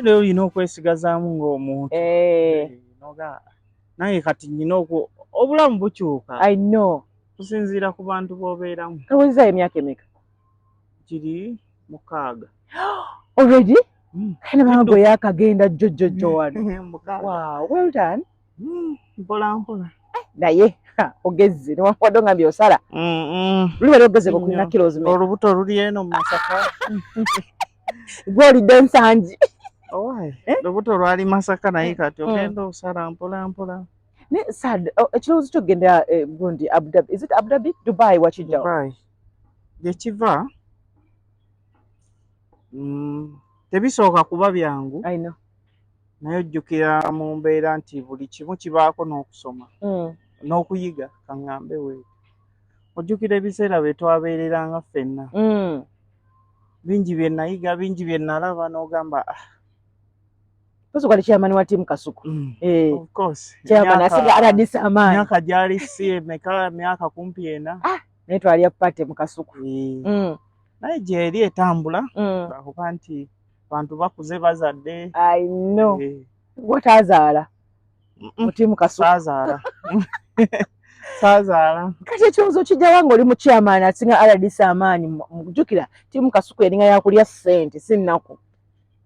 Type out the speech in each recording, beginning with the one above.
leo olina okwesigazaamu ng'omuntu noga nange kati nyina obulamu bukyuka. I know. Kusinziira ku bantu b'obeeramu. Kawulizaayo emyaka emeka? Giri 6. Already? Kana bango yakagenda jjojjo wano. Wow, well done. Mpola mpola. Naye ogezze newankwadde ongambye osala. Luli wali ogezze kulina kilos me. Olubuto luli eno mu Masaka. Gw'olidde ensangi. Olubuto lwali Masaka naye kati ogenda osala mpola mpola. Ne sad ekirowoozo ky'okugenda gundi Abu Dhabi. Is it Abu Dhabi? Dubai wakijjawo? Dubai. Gyekiva tebisooka kuba byangu. I know. Naye ojjukira mu mbeera nti buli kimu kibaako n'okusoma n'okuyiga kaŋŋambe weetu. Ojjukira ebiseera bye twabeereranga ffenna. Bingi bye nayiga, bingi bye nalaba n'ogamba Kwali chairman wa timu Kasuku. Of course. Chairman asiga aradisa amaanyi. Myaka gyali si emeka myaka kumpi ena. Naye twali yapate mu Kasuku. Naye gyeri etambula kuba nti bantu bakuze bazadde. I know. What azaala? Mu timu Kasuku. Sazaala. Kati ekirowoozo kijja nga oli mu chairman asinga aradisa amaanyi. Jjukira timu Kasuku eringa yakulya ssente si nnaku.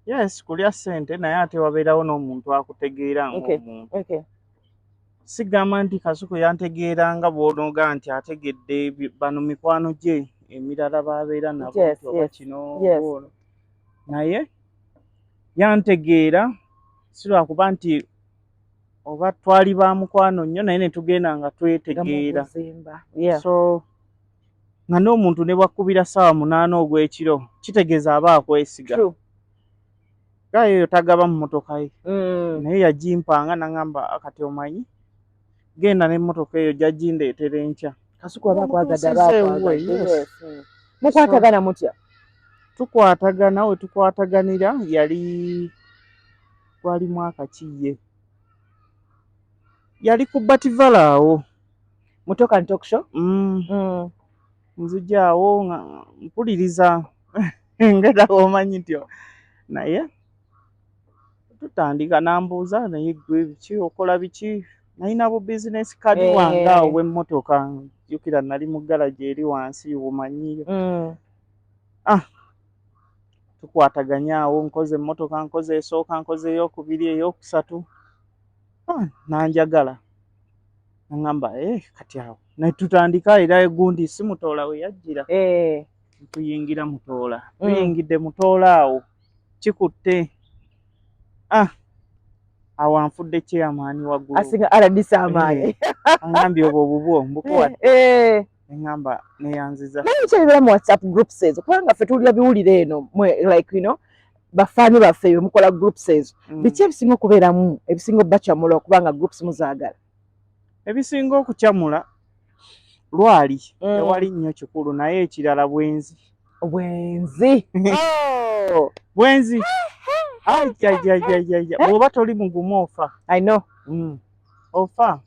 Yes, kulya ssente naye ate wabeerawo n'omuntu akutegeera ng'omuntu. Sigamba nti Kasuku yantegeeranga bw'onooga nti ategedde bano mikwano gye emirala babeera nabo oba kino naye yantegeera si lwakuba nti oba twali ba mukwano nnyo naye ne tugenda nga twetegeera. So nga n'omuntu ne bwakubira ssaawa 8 ogw'ekiro kitegeeza aba akwesiga. Gayo yo tagaba mu motoka ye. Naye yagimpanga n'angamba akati omanyi genda n'emmotoka eyo jjagindeetera enkya. Kasuku aba akwagadde abakwagadde. Mukwatagana mutya? Tukwatagana we tukwataganira gwali mwaka kiye. Yali ku Bativala awo. Mutoka talk show? Nzija awo mpuliriza ngeda omanyi ntyo. Naye tutandika nambuuza naye gwe biki okola biki nalina bu business card wange awo w'emmotoka jjukira nali mu garage eri wansi omanyiyo. Tukwataganya awo nkoze emmotoka nkoze esooka nkoze ey'okubiri ey'okusatu nanjagala nangamba kati awo ne tutandika era egundi si Mutoola we yajjira tuyingira Mutoola tuyingidde Mutoola awo kikutte awo anfudde chairman waggulu asinga aradisa amaanyi angambye obwo mbukuwadde ngamba neyanziza naye kyebera mu WhatsApp groups ezo kubanga ffe tulira biwulire eno like bafaani baffe bemukola groups ezo biki ebisinga okubeeramu ebisinga obbacamula okubanga groups muzaagala? Ebisinga okukyamula lwali tewali nnyo kikulu naye ekirala bwenzi bwenzi bw'oba toli mugumu ofa. I know. Ofa.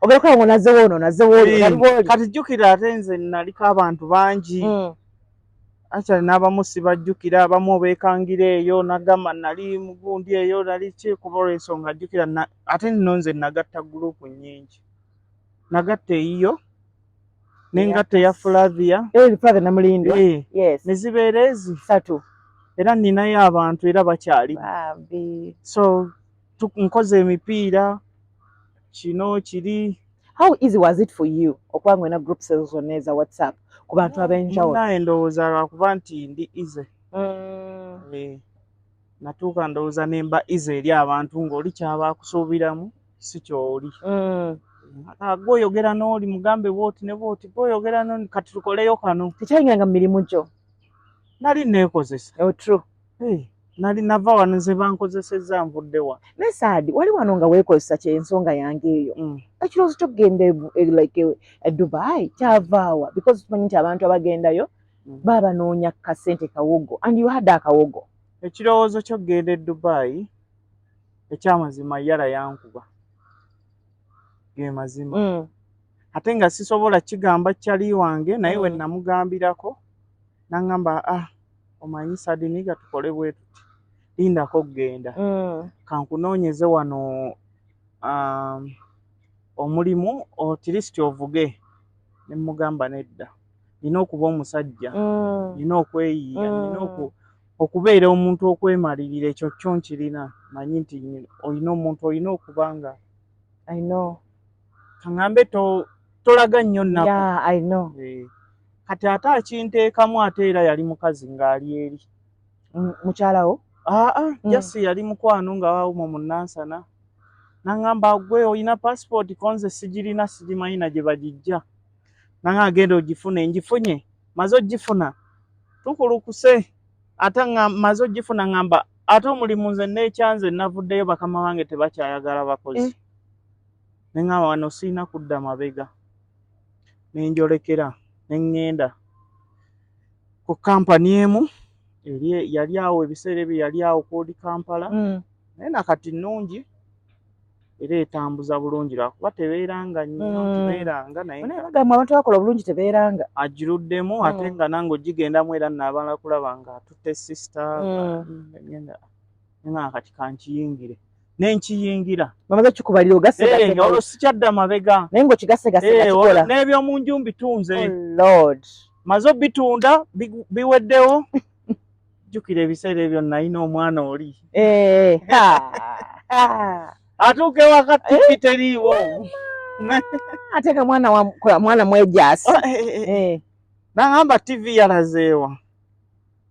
Obeera ngo nazewooli kati jjukira ate nze naliko abantu bangi akyali n'abamu sibajjukira abamu obeekangira eyo nagamba nali mugundi eyo nali kuba olw'ensonga jjukira ate nno nze nagatta gurupu nnyingi nagatta eyiyo n'engatta eya Flavia Namulindwa ne zibeera ezi 3 era nninayo abantu era bakyali so nkoze emipiira kino kiri. How easy was it for you okuba ng'olina groups ezo zonna eza WhatsApp ku bantu ab'enjawulo? Naye ndowooza lwakuba nti ndi easy. Natuuka ndowooza nemba easy eri abantu ng'oli kyaba akusuubiramu si ky'oli. Gw'oyogera n'oli mugambe bw'oti ne bw'oti gw'oyogera n'oli kati tukoleyo kano. Tekyayingiranga mu mirimu gyo? Nali neekozesa. True. Nali nava wano nze bankozesezza nvudde wa. Ne Saadi wali wano nga weekozesa ky'ensonga yange eyo. Ekirowoozo ky'okugenda Dubai kyavaawa because tumanyi nti abantu abagendayo baba banoonya kasente kawogo and you had akawogo. Ekirowoozo ky'okugenda Dubai ekyamazima yala yankuba. Ge mazima. Ate nga sisobola kigamba kyali wange naye we namugambirako nangamba omanyi Saadi niga tukole bwe tuti. lindako genda kankunoonyeze wano omulimu otirisiti ovuge ne mugamba nedda nina okuba omusajja nina okweyiiya nina okubeera omuntu okwemalirira ekyo kyo nkirina manyi nti olina omuntu olina okubanga kaŋŋambe tolaga nnyo nnaku kati ate akinteekamu ate era yali mukazi ng'ali eri mukyalawo jasi yali mukwano nga waawuma mu Nansana naŋŋamba gwe olina passport konze sigirina sigimanyi na gye bagijja nanga agenda ogifune ngifunye maze ogifuna tukulukuse ate maze ogifuna ŋŋamba ate omulimu nze neekyanze navuddeyo bakama bange tebakyayagala bakozi ne ŋŋamba wano sirina kudda mabega ne njolekera ne ŋŋenda ku kampani emu yali awo ebiseera ebyo yali awo Kodi Kampala naye nakati nnungi era etambuza bulungi lwakuba tebeeranga nnyo tebeeranga naye abantu bakola obulungi tebeeranga agiruddemu ate nga nange ogigendamu era naabala kulaba nga atutte sisita nga kati kankiyingire nenkiyingira bamaze kikubalira ogasse olwo sikyadda mabega naye ng'okigasse n'ebyomunju mbitunze maze obitunda biweddewo jjukira ebiseera ebyo nalina omwana oli atuuka ewaka tivi teriiwo ate nga mwana mwejaasi naŋŋamba tivi yalazeewa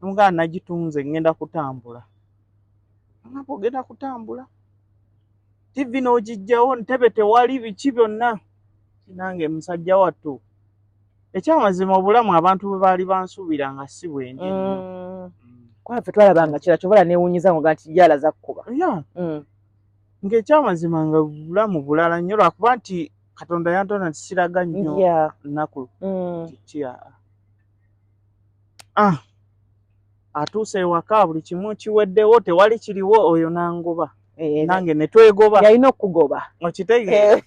mugaa nagitunze ŋŋenda kutambula naŋŋamba ogenda kutambula tivi n'ogijjawo ntebe tewali biki byonna nange musajja wattu ekyamazima obulamu abantu bwe baali bansuubira nga si bwendi kwaffe twalabanga kira kyobola neewunyiza ngo nti gyalaza kkuba ng'ekyamazima nga bulamu bulala nnyo lwakuba nti Katonda yantona nti siraga nnyo nnaku atuuse ewaka buli kimu kiweddewo tewali kiriwo oyo nangoba nange ne twegoba yalina okugoba okitegeera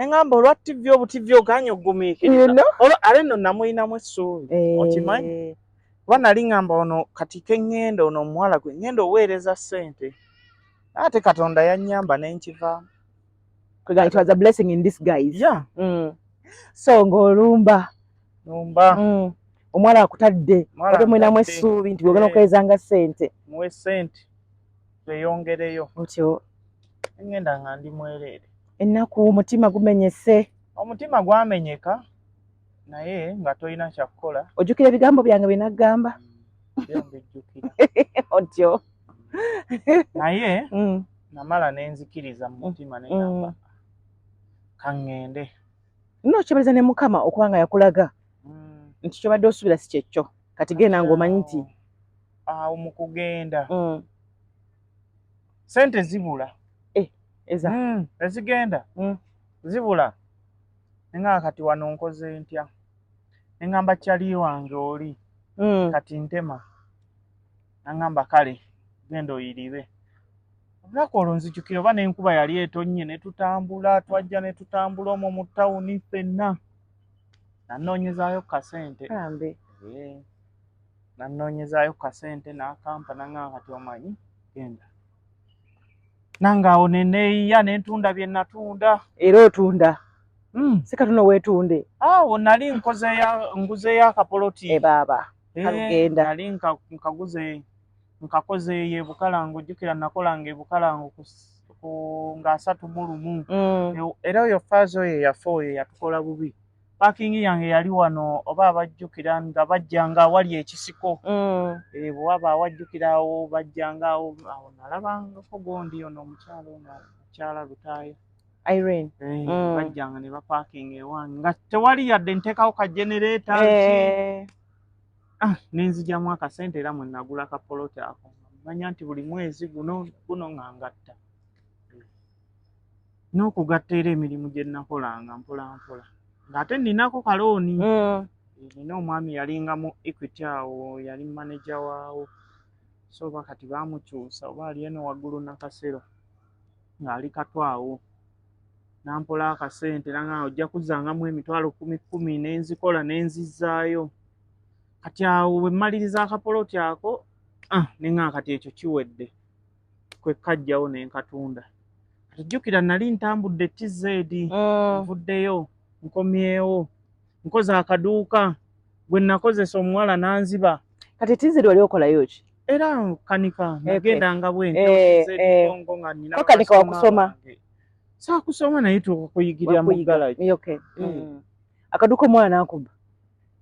eŋŋamba olwa tivi obutivi oganye ogumiikiriza ale nno namuyinamu essuubi okimanyi kuba nali ŋŋamba ono kati keŋŋenda ono omuwala gwe ŋŋenda oweereza ssente ate Katonda yannyamba nenkivaamu it was a blessing in disguise so ng'olumba omuwala akutadde ate mwinamu essuubi nti bwogenda okuweerezanga ssente muwe ssente tweyongereyo otyo eŋŋenda nga ndi mwereere ennaku omutima gumenyese omutima gwamenyeka naye nga tolina kyakukola ojjukira ebigambo byange bye naggamba mbijjukira otyo naye namala nenzikiriza mu mutima negamba kaŋŋende nokyebeza ne Mukama okuba nga yakulaga nti kyobadde osuubira si kyekyo kati genda ng'omanyi nti awo mu kugenda sente zibula ezigenda zibula neŋŋamba kati wano nkoze ntya neŋŋamba kyali wange oli kati ntema naŋŋamba kale genda oyiribe olunaku olwo nzijukira oba n'enkuba yali etonnye ne tutambula twajja ne tutambula omwo mu tawuni ffenna nannoonyezaayo kasente nannoonyezaayo kasente n'akampa naŋŋamba kati omanyi genda nange awo neneeyiya ne ntunda bye natunda era otunda si katono weetunde awo nali nguzeeyo akapoloti baaba kalugenda nali nkakoze ye Bukalango ojjukira nakolanga ebukalango nga 31 era oyo faazo ye yafa oyo yatukola bubi paakingi yange yali wano oba abajjukira nga bajjanga awali ekisiko bwe waba awajjukira awo bajjanga awo nalabangako gondi ono omukyala Lutaaya Irene bajjanga ne bapaakinga ewange nga tewali yadde nteekawo ka genereeta nenzigyamu akasente era mwe nagula akapoloti ako manya nti buli mwezi guno ngangatta n'okugatta era emirimu gye nakolanga mpola mpola ng'ate ninako kalooni nina omwami yalinga mu Equity awo yali maneja waawo so oba kati baamukyusa oba ali eno waggulu Nakasero ng'ali Katwawo nampola akasente nanga ojja kuzzangamu emitwalo 10 nenzikola nenzizzaayo kati awo bwe mmaliriza akapoloti ako neŋŋamba kati ekyo kiwedde kwe kajjawo ne nkatunda. Jjukira nali ntambudde TZ nvuddeyo nkomyewo nkoze akaduuka gwe nakozesa omuwala nanziba. Kati TZ wali okolayo ki? Era kanika nagendanga bwente TZ nga nina kanika wakusoma. Saakusoma naye tukuyigirira mu garage. Akaduuka omwana n'akuba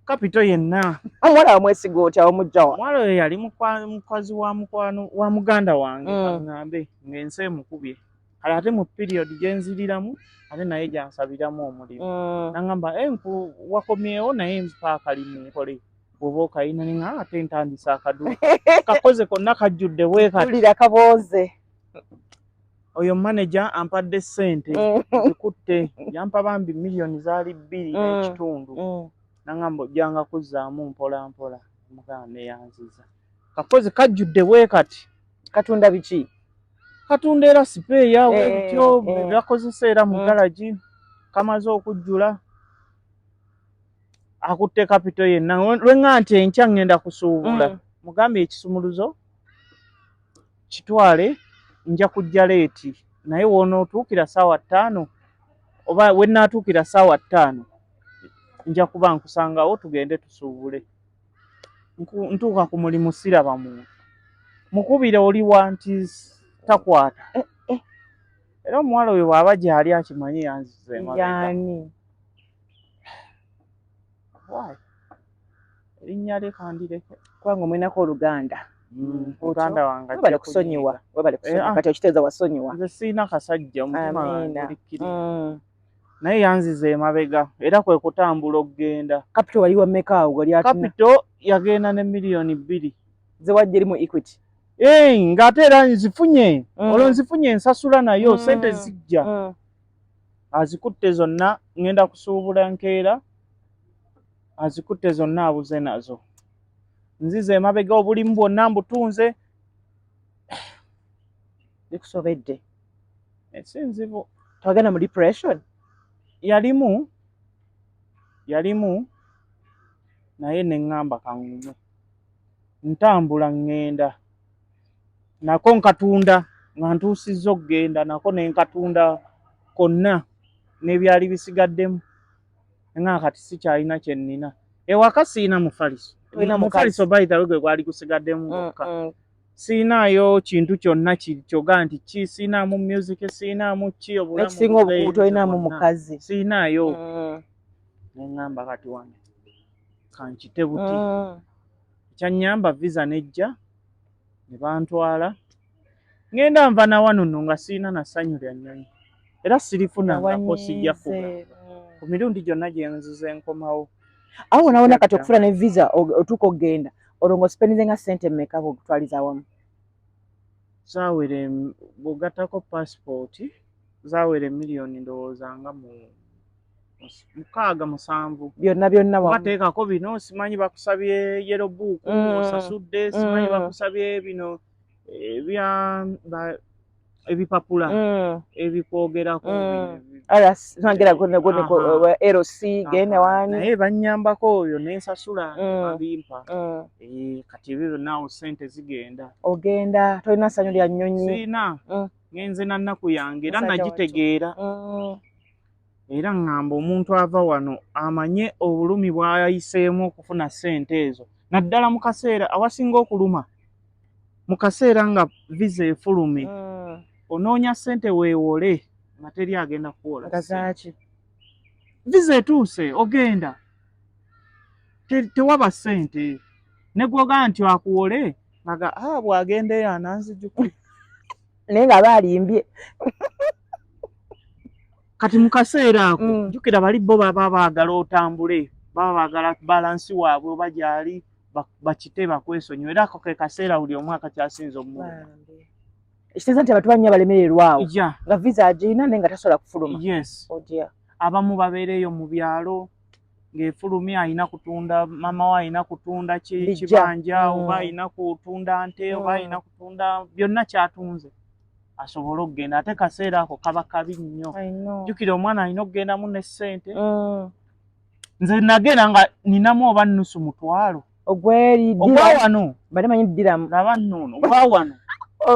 kapito yenna. Omwana wamwesiga otya omugjawa? Omwana oyo yali mukazi wa muganda wange kaŋŋambe ng'ensi emukubye. Kale ate mu period gye nziriramu ate naye gyansabiramu omulimu. N'aŋŋamba wakomyewo naye mpa akalimu nkole bw'oba okayina ne nga ate ntandise akaduuka. Kakoze konna kajjudde bwe kati. Tulira kabooze. Oyo manager ampadde ssente zikutte yampa bambi millioni zaali 2.5. N'aŋŋamba ojjanga kuzzaamu mpola mpola. Omuganda ne yanziza. Kakoze kajjudde bwe kati. Katunda biki? Katunda era sipeeya webityo byakozesa era mu garagi kamaze okujjula. Akutte kapito yenna lwenga nti enkya ngenda kusuubula. Mugambe ekisumuluzo kitwale nja kujja leeti naye wonootuukira ssaawa 5 oba we nnaatuukira ssaawa 5 nja kuba nkusangawo tugende tusuubule. Ntuuka ku mulimu siraba muntu. Mukubire oli wanti takwata. Era omuwala oyo bw'aba gy'ali akimanyi yanzize emabega. Erinnya lye kandireke. Kubanga omwenako Oluganda. Oluganda wange webale kusonyiwa. Kati okiteeza wasonyiwa. Nze siina kasajja omutima wange gulikkiriza. Naye yanzize emabega era kwe kutambula okgenda. Kapito wali wammeka awo wali atina? Kapito yagenda ne millioni 2. Ze wajja erimu Equity. Ng'ate era nzifunye. Olwo nzifunye ensasula nayo ssente zijja. Azikutte zonna ngenda kusuubula nkeera. Azikutte zonna abuze nazo. Nzize emabega obulimu bwonna mbutunze. Bikusobedde. Sinzibu. Twagenda mu depression? Yalimu naye ne ŋŋamba kaŋŋume. Ntambula ŋŋenda. Nako nkatunda nga ntuusizza okgenda nako ne nkatunda konna n'ebyali bisigaddemu. Nga kati sikyalina kye nnina. Ewaka siina mufaliso. Mufaliso bayita gwe gwali gusigaddemu gwokka. Siinaayo kintu kyonna kyoga nti ki siinaamu music siinaamu ki obulamu. Ekisinga obukuutu olinamu mukazi. Siinaayo. Ne ŋŋamba kati wange kankite buti. Ekyannyamba visa nejja ne bantwala. Ngenda nva na wano nno nga siina na ssanyu lya nnyonyi. Era sirifunangako sijja kuba. Ku mirundi gyonna gye nzize nkomawo. Awo nawona kati okufuna ne visa otuuka okgenda olwo spendinze nga ssente mmeka bw'okutwaliza awamu? Zaawere bw'ogattako passport zaawere millioni ndowooza nga mu 6-7. Byonna wamu. Bateekako bino simanyi bakusabye yellow book osasudde simanyi bakusabye bino ebipapula ebikwogerako LC genda wani naye bannyambako oyo nensasula abimpa kati ebyo byonna ssente zigenda ogenda tolina ssanyu lya nnyonyi siina ngenze na nnaku yange era nagitegeera era ŋŋamba omuntu ava wano amanye obulumi bw'ayiseemu okufuna ssente ezo naddala mu kaseera awasinga okuluma mu kaseera nga visa efulume onoonya ssente weewole nga teri agenda kuwola. Gazaaki? Visa etuuse ogenda tewaba ssente ne gwoga nti akuwole nga bw'agendeyo ananzijukira naye nga baalimbye kati mu kaseera ako jjukira bali bo baba baagala otambule baba baagala balansi waabwe oba gyali bakite bakwesonyiwa era ako ke kaseera buli omu akakyasinza omuwala. Ekitegeeza nti abantu bannya balemererwa awo nga visa agirina naye nga tasobola kufuluma. Yes. Abamu babeereyo mu byalo ng'efulumya ayina kutunda mama we ayina kutunda kibanja oba ayina kutunda nte oba ayina kutunda byonna kyatunze asobole okugenda ate kaseera ako kaba kabi nnyo. Jjukira omwana alina okugendamu ne ssente. Nze nagenda nga ninamu oba nnusu mutwalo. Ogweri ogwa wano bali manyi ddiramu laba nnuno ogwa wano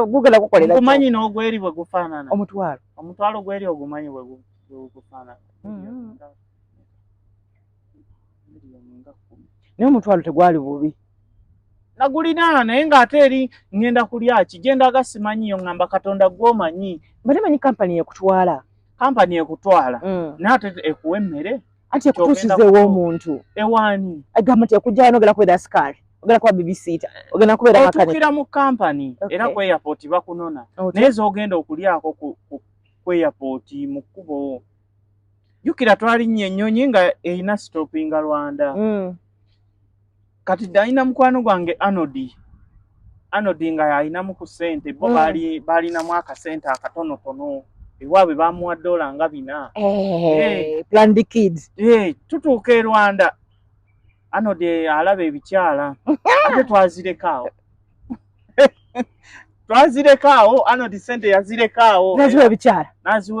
gugenda kukolera ogumanyi n'ogweri bwe gufaanana omutwalo gweri ogumanyi bwe gufaanana naye omutwalo tegwali bubi nagulina naye ng'ate eri ngenda kulya ki gye ndaga simanyiyo ngamba Katonda gw'omanyi batemanyi kampani ekutwala naye ate ekuwa emmere anti ekutuusizeewo omuntu ewaani agamba nti ekujjayo n'ogenda kubeera sikaali ogenda kuba bibisiita ogenda kubeera otuukira mu kampani era ku airport bakunona naye z'ogenda okulyako ku airport mu kkubo jjukira twalinnye ennyonyi nga erina stoppinga Rwanda kati dalina mukwano gwange Anodi nga yalinamu ku ssente bo baalinamu akasente akatonotono ewaabwe bamuwa $4 nga 4 Planned Kids tutuuka e Rwanda Anodi alaba ebikyala ate twazireka awo Anodi ssente yazireka awo n'aziwa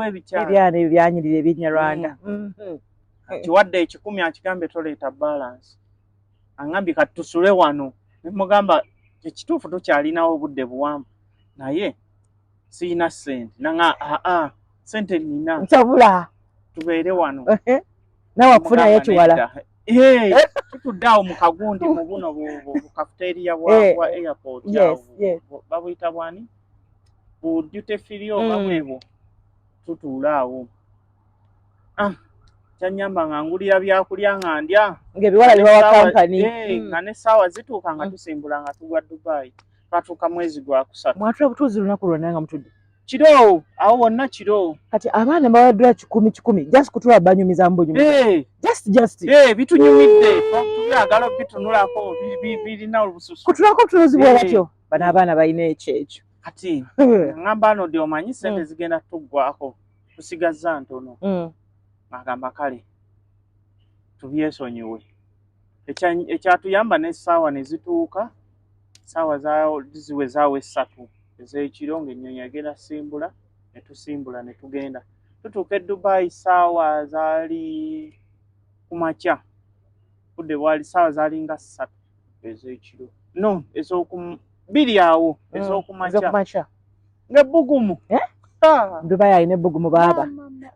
ebikyala ebyana ebyanyirira ebyennya Rwanda kiwadde 10 akigambe toleeta balance angambye kati tusule wano ne mugamba ekituufu tukyalinawo obudde buwanvu naye siyina ssente nanga ssente nina ntabula tubeere wano nawe akufunayo ekiwala tutudde awo mu kagundi mu buno bukafeteriya bwa airport babuyita bwani bu duty free oba bwebwo tutuula awo kyanyamba nga ngulira byakulya nga ndya ng'ebiwala bibawa kampani nga n'essaawa zituuka nga tusimbula nga tugwa Dubai twatuuka mwezi gwa 3 mwatula butuuzi lunaku lwonna nga mutudde kiro awo wonna kiro kati abaana bawaddula 10 just kutula banyumiza mbunyumiza just bitunyumidde tubyagala bitunulako birina olubususu kutulako butuuzi bw'atyo bano abaana balina ekyekyo kati ngamba Anodi omanyi ssente zigenda tuggwako tusigazza ntono agamba kale tubyesonyiwe ekyatuyamba n'essaawa ne zituuka essaawa ziwezaawo 3 ez'ekiro ng'ennyonyi agenda simbula ne tusimbula ne tugenda tutuuka e Dubai ssaawa zaali ku makya budde bwali ssaawa zaali nga 3 ez'ekiro no biri awo ez'okumakya ng'ebbugumu Dubai alina ebbugumu baaba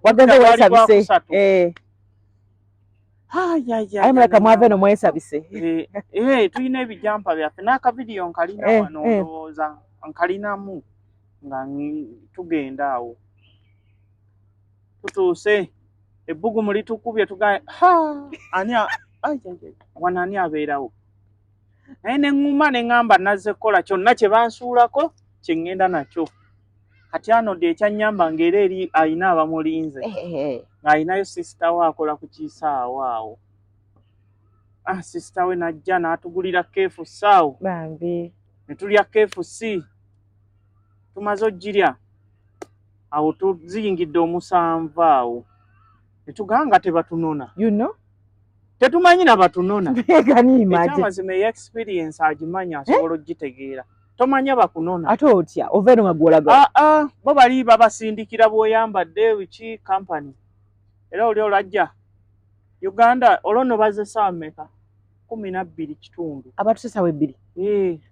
wageze weesabise ayi muleka mwave no mwesabise tulina ebijampa byaffe n'akavidiyo nkalina wano ndowooza nkalinamu nga tugenda awo tutuuse ebbugumu litukubye tugaye wano ani abeerawo naye ne ŋŋuma ne ŋŋamba nazze kukola kyonna kye bansuulako kye ŋŋenda nakyo kati Anodi ekyannyamba ng'era eri ayina abamulinze ng'ayinayo sisita we akola ku kisaawo awo sisita we najja n'atugulira KFC awo ne tulya KFC tumaze ogirya awo tuziyingidde 7 awo ne tuganga tebatunona tetumanyi na batunona ekyamazima experience agimanya asobola ogitegeera tomanya bakunona ate otya ova eno nga gwolaga bo bali babasindikira bw'oyambadde wiki kampani era oli olajja Uganda olwono bazze ssaawa mmeka 12:00 abatusesaawa 2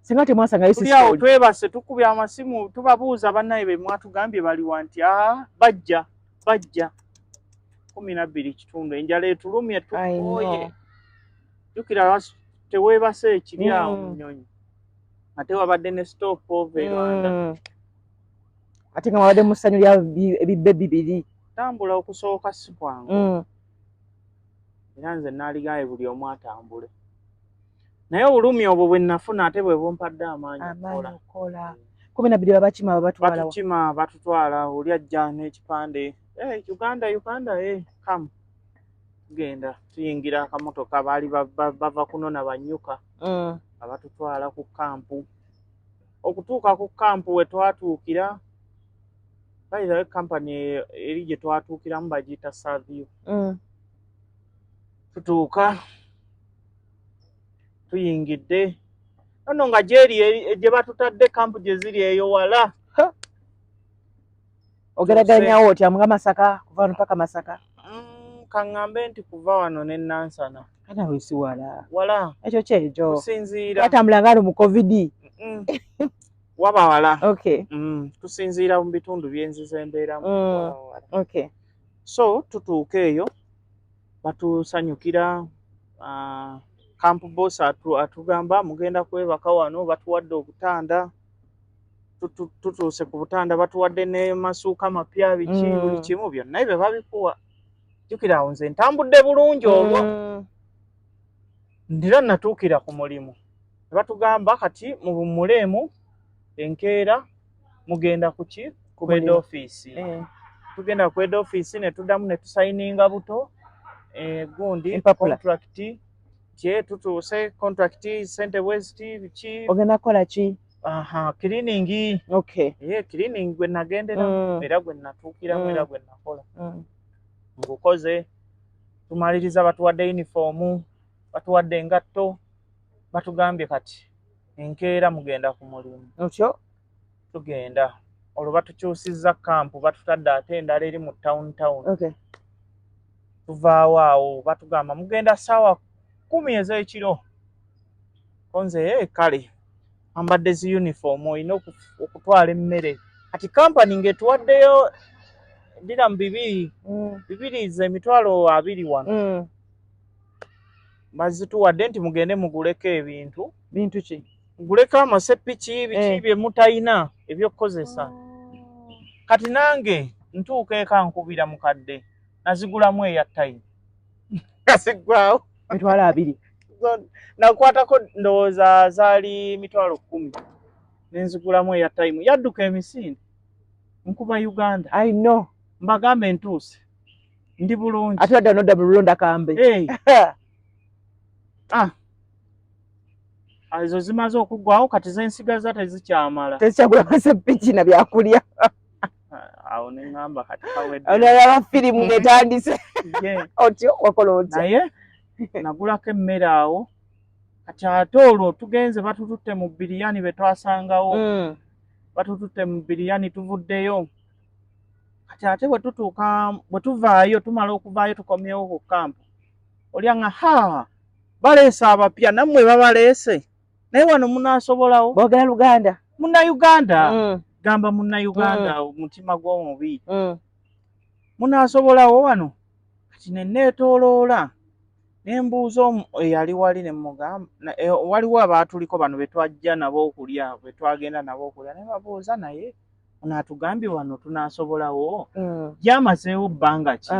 singa temwasangayo tuliawo twebase tukubya amasimu tubabuuza bannaye be mwatugambye baliwa nti bajja 12:00 enjala etulumye tukooye jukira teweebase ekiri awo mu nnyonyi ate wabadde ne stop over Rwanda ate nga wabadde mu ssanyu lya ebibbe 2 tambula okusooka si kwangu era nze naaligaye buli omu atambule naye obulumi obwo bwe nafuna ate bwe bumpadde amaanyi okukola 12 babakima batukima batutwala oli ajja n'ekipande Uganda come tugenda tuyingira akamotoka baali bava kunona banyuka abatutwala ku kampu okutuuka ku kampu we twatuukira bayirayo kampani eri gye twatuukiramu bagiyita Savio tutuuka tuyingidde nono nga gyeri gye batutadde kampu gye ziri eyo wala ogeraganyawo otya nga Masaka kuva wano paka Masaka kaŋŋambe nti kuva wano ne Nansana kana wesi wala ekyo kyekyo kusinziira batambula nga mu COVID wabawala. Okay. Tusinziira mu bitundu byenzize embeeramu wabawala. Okay. So tutuuka eyo batusanyukira camp boss atugamba mugenda kwebaka wano batuwadde obutanda tutuuse ku butanda batuwadde ne masuuka mapya biki buli kimu byonna ebyo babikuwa jjukira awo nze ntambudde bulungi olwo ndira natuukira ku mulimu batugamba kati mubumuleemu enkeera mugenda kuki ku head office tugenda ku head office ne tuddamu ne tusayininga buto gundi contract je tutuuse contract sente west biki ogenda kola ki cleaning. Okay. Cleaning gwe nagendera era gwe natuukira era gwe nakola ngukoze tumaliriza batuwadde uniform batuwadde engatto batugambye kati enkeera mugenda ku mulimu otyo tugenda olwo batukyusizza kampu batutadde ate endala eri mu town. Okay. Tuvaawo awo batugamba mugenda ssaawa 10 ez'ekiro konze kale ambadde zi uniform olina okutwala emmere kati kampani ng'etuwaddeyo diramu 2 ze emitwalo 20 wano bazituwadde nti mugende muguleko ebintu ki muguleko amasepiki biki bye mutayina ebyokukozesa kati nange ntuuka eka nkubira mukadde nazigulamu eyattayi kasigwawo mitwalo 2 nakwatako ndowooza zaali mitwalo 10 nenzigulamu eyattayimu yadduka emisinde nkuba Uganda. I know mbagambe ntuuse ndi bulungi ate wadde nodda bulonda kambe ezo zimaze okuggwawo kati zensigaza tezikyamala tezikyagula masepiki na byakulya awo neŋŋamba kati kawedde olaba firimu netandise otyo wakola otya naye nagulako emmere awo kati ate olwo tugenze batututte mu biriyani be twasangawo batututte mu biriyani tuvuddeyo kati ate bwe tuvaayo tumala okuvaayo tukomyewo ku kampu olyanga baleese abapya nammwe babaleese naye wano munaasobolawo boogera Luganda Munnayuganda gamba Munnayuganda omutima gw'omubi munaasobolawo wano kati nenneetooloola nembuuza eyali wali nemugamba waliwo abaatuliko bano betwajja nabo okulya betwagenda nabo okulya naye babuuza naye onaatugambye wano tunaasobolawo gyamazeewo bbanga ki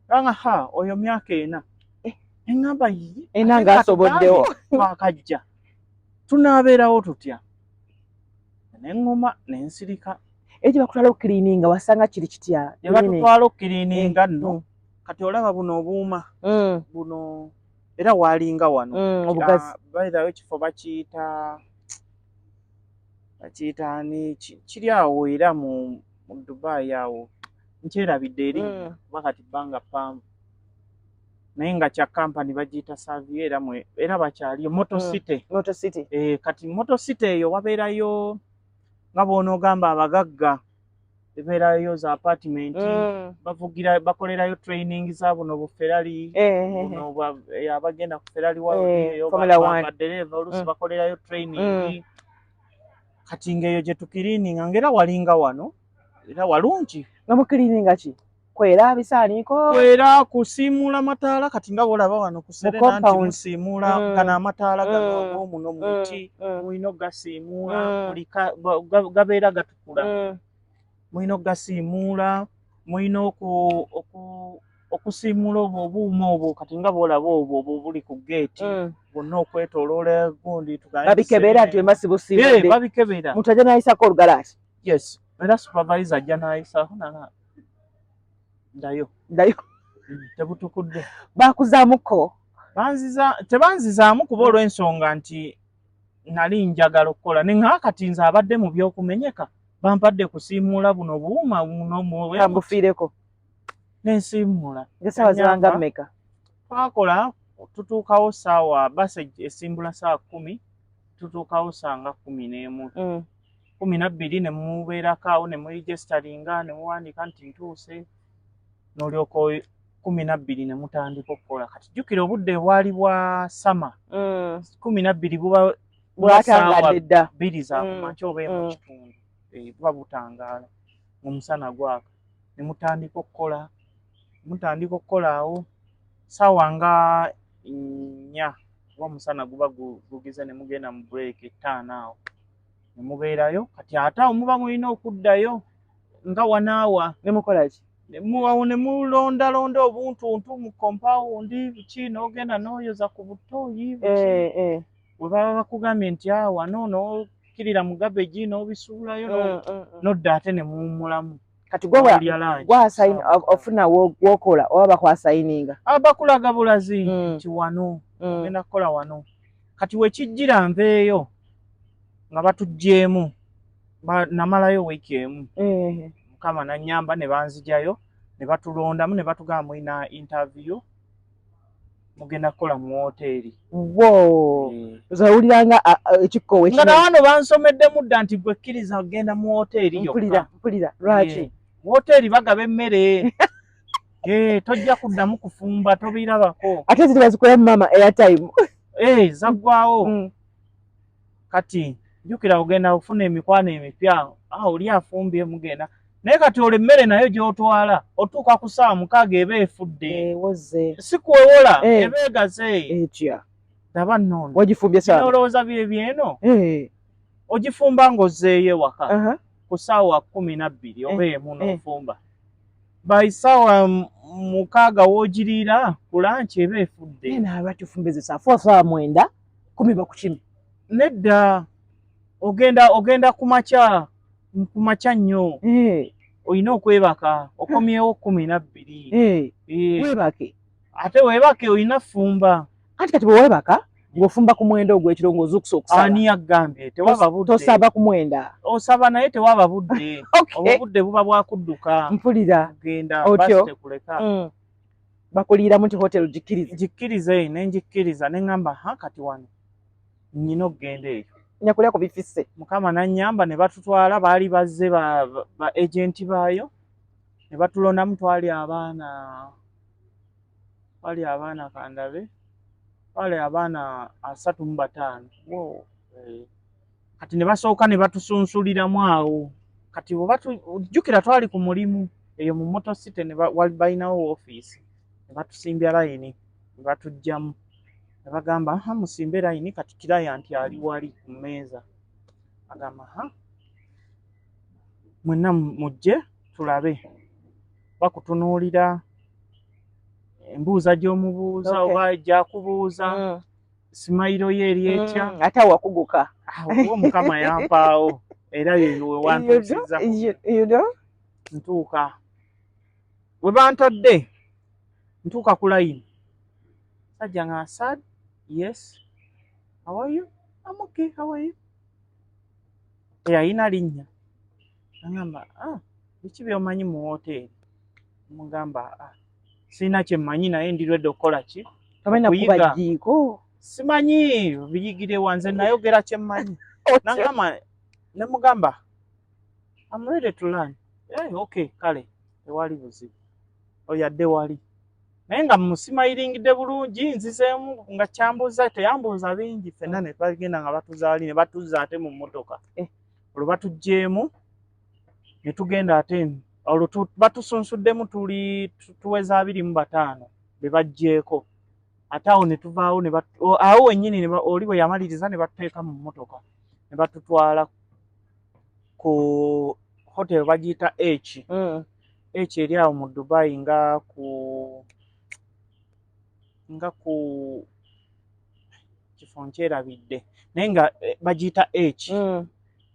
anga oyo myaka 4 eŋŋamba enanga asoboddewo twakajja tunaabeerawo tutya neŋŋuma nensirika ekyo bakutwala okukiriininga wasanga kiri kitya batutwala okukiriininga nno kati olaba buno obuuma buno era waalinga wano bayirawo ekifo bakiyita ni kiri awo era mu Dubai awo nkyerabidde eri wakati bbanga paamu naye nga kya kampani bagiyita Savio era bakyaliyo Motor City. Kati Motor City eyo wabeerayo nga bw'onoogamba abagagga bebeerayo za apartment bakolerayo training za buno buferali buno abagenda ku ferali badereva oluusi bakolerayo training kati ng'eyo gye tukiriininga ng'era walinga wano era walungi nga mukiriininga ki kwera bisaaniko kwera kusiimuula mataala kati nga bw'olaba wano ku Serena nti musiimuula gano amataala gano ag'omuno muti mulina ogasiimuula gabeera gatukula mulina ogasiimuula mulina okusiimuula obwo obuuma obwo kati nga bw'olaba obwo buli ku geeti bwonna okwetooloola gundi babikebera nti wemba sibusiibudde babikebera muntu ajja n'ayisako olugalaasi yes era supervisor ajja n'ayisako ndayo tebutukudde bakuzaamuko tebanzizaamu kuba olw'ensonga nti nali njagala okukola neŋŋaa kati nze abadde mu by'okumenyeka bampadde kusiimuula buno buuma kambufiireko nensiimuula esaawa zibanga mmeka twakola tutuukawo saawa basi esimbula saawa 10 tutuukawo sanga 11 12 ne mubeerako awo ne muregisteringa ne muwandiika nti ntuuse n'olyoka 12 ne mutandika okukola kati jjukira obudde bwali bwa sama 12 buba bwatangadde dda 2 za kumakya oba mu kitundu buba butangaala omusana gwaka ne mutandika okukola awo ssaawa nga 4 oba omusana guba gugize ne mugenda mu break 5 awo ne mubeerayo kati ate awo muba mulina okuddayo nga wanaawa ne mukola ki ne mulondalonda obuntuntu mu compound buki n'ogenda n'oyoza ku butooyi buki bwe baba bakugambye nti wano n'okkirira mu gabeji n'obisuulayo n'odda ate ne muwummulamu kati ofuna wokola oba bakwasayininga bakulaga bulazi nti wano ogenda kukola wano kati wekijjira nveeyo nga batuggyemu namalayo wiiki emu mukama nanyamba ne banzijayo ne batulondamu ne batugamba mulina interview mugenda kukola mu woteeri ozawuliranga ekikkowe nga nawano bansomeddemu dda nti gwe kkiriza ogenda mu woteeri mpulira lwaki mu woteeri bagaba emmere tojja kuddamu kufumba tobirabako ate ziri bazikola mu mama airtime zaggwawo kati jjukira ogenda kufuna emikwano emipya oli afumbye mugenda naye kati olwo emmere nayo gy'otwala otuuka ku ssaawa 6 eba efudde si kwewola eba egaze daba nnono wagifumbye saa olowooza byeno ogifumba ng'ozzeeyo ewaka ku ssaawa 12 oba emu n'ofumba by ssaawa 6 woogiriira ku lanci eba efudde lwaki ofumbeze saa ssaawa 9 10 bakukimi nedda ogenda ku makya nnyo olina okwebaka okomyewo 12 webake ate webake olina fumba anti kati bwewebaka ng'ofumba ku mwenda ogw'ekiro ng'ozuukusa okusaba ani yagambye tewaba budde tosaba ku mwenda osaba naye tewaba budde obudde buba bwakudduka mpulira genda basi tekuleka bakuliiramu nti hotel gikkirize nenjikkiriza neŋŋamba kati wano nnyina okugenda eyo nyakulya ku bifisse mukama nanyamba ne batutwala baali bazze ba agenti baayo ne batulondamu twali abaana kandabe twali abaana 35 kati ne basooka ne batusunsuliramu awo kati jjukira twali ku mulimu eyo mu Motor City balinawo ofiisi ne batusimbya layini ne batugjamu ne bagamba musimbe layini kati kirayanti ali wali ku mmeeza agamba mwenna mujje tulabe bakutunuulira embuuza gy'omubuuza oba gyakubuuza simayiro ye eri etya ate awakuguka omukama yampaawo era yewe wantuusiza ntuuka we bantadde ntuuka ku layini sajja nga sad yes how are you I'm okay how are you yayina linnya agamba biki byomanyi mu woteeri mugamba sina kyemmanyi naye ndirwedde okukola ki okuyiga simanyi biyigire wanze nayogera kyemmanyi nagamba nemugamba I'm ready to learn okay kale tewali buzibu oyadde wali naye nga musimayiringidde bulungi nzizeemu nga kyambuuza teyambuuza bingi ffenna ne bagenda nga batuzaali ne batuzza ate mu mmotoka olwo batuggyemu ne tugenda ate olwo batusunsuddemu tuweza 25 be baggyeko ate awo ne tuvaawo awo wennyini oli bwe yamaliriza ne batuteeka mu mmotoka ne batutwala ku hotel bagiyita H eri awo mu Dubai nga ku kifo nkyerabidde naye nga bagiyita H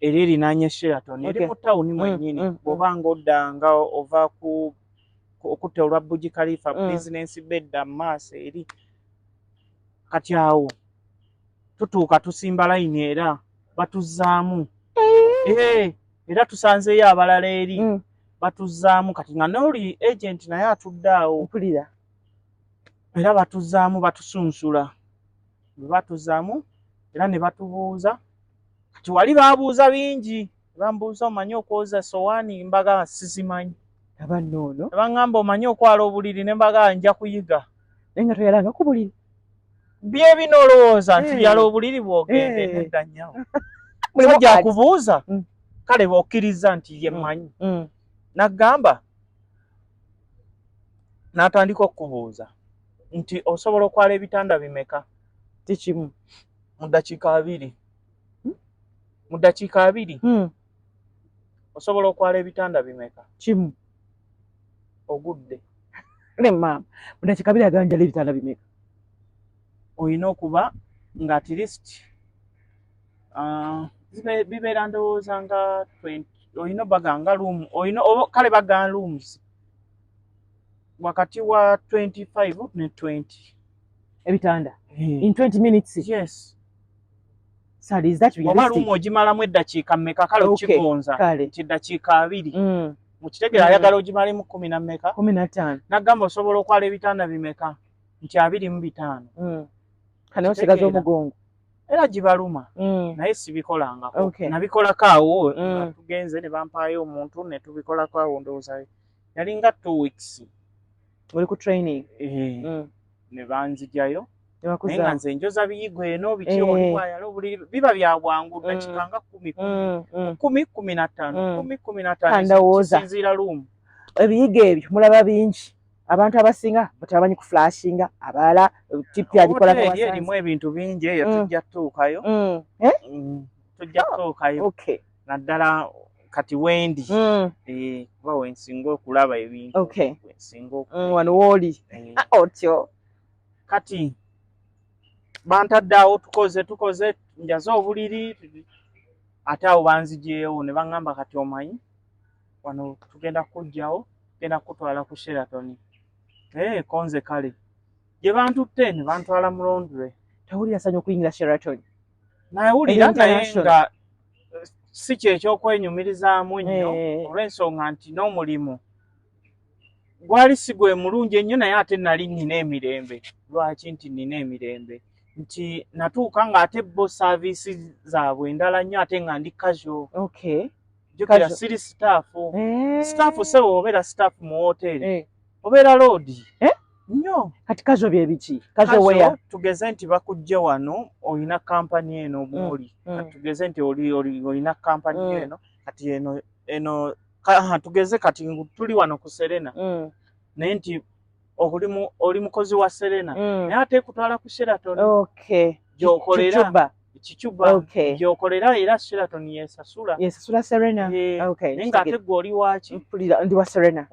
eri erinaanye Sheraton eri mu tawuni mwennyini bw'oba ng'odda nga ova okutta olwa Burj Khalifa business bed maaso eri kati awo tutuuka tusimba layini era batuzzaamu era tusanzeeyo abalala eri batuzzaamu kati nga n'oli agent naye atudde awo mpulira era batuzzaamu batusunsula bwe batuzzaamu era ne batubuuza kati wali babuuza bingi bambuuza omanyi okwoza sowaani mbaga sizimanyi abanoono baŋŋamba omanyi okwala obuliri ne mbaga nja kuyiga naye nga toyalanga ku buliri bye binolowooza nti byala obuliri bwogende nedda nnyo musajja akubuuza kale bw'okkiriza nti ye mmanyi n'aggamba n'atandika okubuuza nti osobola okwala ebitanda bimeka tikimu mu ddakiika 2 mu ddakiika 2 osobola okwala ebitanda bimeka kimu ogudde ne maama mu ddakiika 2 aganjala ebitanda bimeka olina okuba nga at least bibeera ndowooza nga 20 olina baganga room olina kale baganga rooms wakati wa 25 ne 20 ebitanda in 20 minutes. Yes. Sorry, is that realistic? Oba room ogimalamu eddakiika mmeka kale okigonza nti eddakiika 2 mukitegera ayagala ogimale mu 10 na mmeka 15 n'agamba osobola okwala ebitanda bimeka nti 25 kane osigaza omugongo era gibaluma naye sibikolangako nabikolako awo tugenze ne bampaayo omuntu ne tubikolako awo ndowooza yali nga 2 weeks oli ku training ne banzijayo naye nga nze njoza biyigo eno biki oli bwayala obuliri biba bya bwangu ddakiika nga 10-15 kisinziira lumu ebiyigo ebyo mulaba bingi abantu abasinga batabanyi ku flashinga abalala tipi agikola kwa erimu ebintu bingi eyo tujja tuukayo tujja tuukayo naddala kati wendi kuba wensinga okulaba ebintu wensinga wano wooli otyo kati bantaddeawo tukoze njaze obuliri ate awo banzijeewo ne baŋŋamba kati omanyi wano tugenda kujjawo tugenda kutwala ku Sheraton konze kale gye bantutte ne bantwala mu Londre tawulira sanyu okuyingira Sheraton nawulira naye nga si kyekyokweyumirizaamu ennyo olw'ensonga nti n'omulimu gwali si gwe mulungi ennyo naye ate nali nnina emirembe lwaki nti nnina emirembe nti natuuka ng'ate bo saaviisi zaabwe endala nnyo ate nga ndi casual jjukira siri staffu sebo obeera staffu mu woteeri obeera loodi nnyo kati casual bye biki casual weya tugeze nti bakujja wano olina kampani eno mwoli tugeze nti olina kampani eno kati eno tugeze kati tuli wano ku Serena naye nti oli mukozi wa Serena naye ate kutwala ku Sheraton gyokolera Kicuba gyokolera era Sheraton yesasula Serena naye ng'ate gwe oli waki ndi wa Serena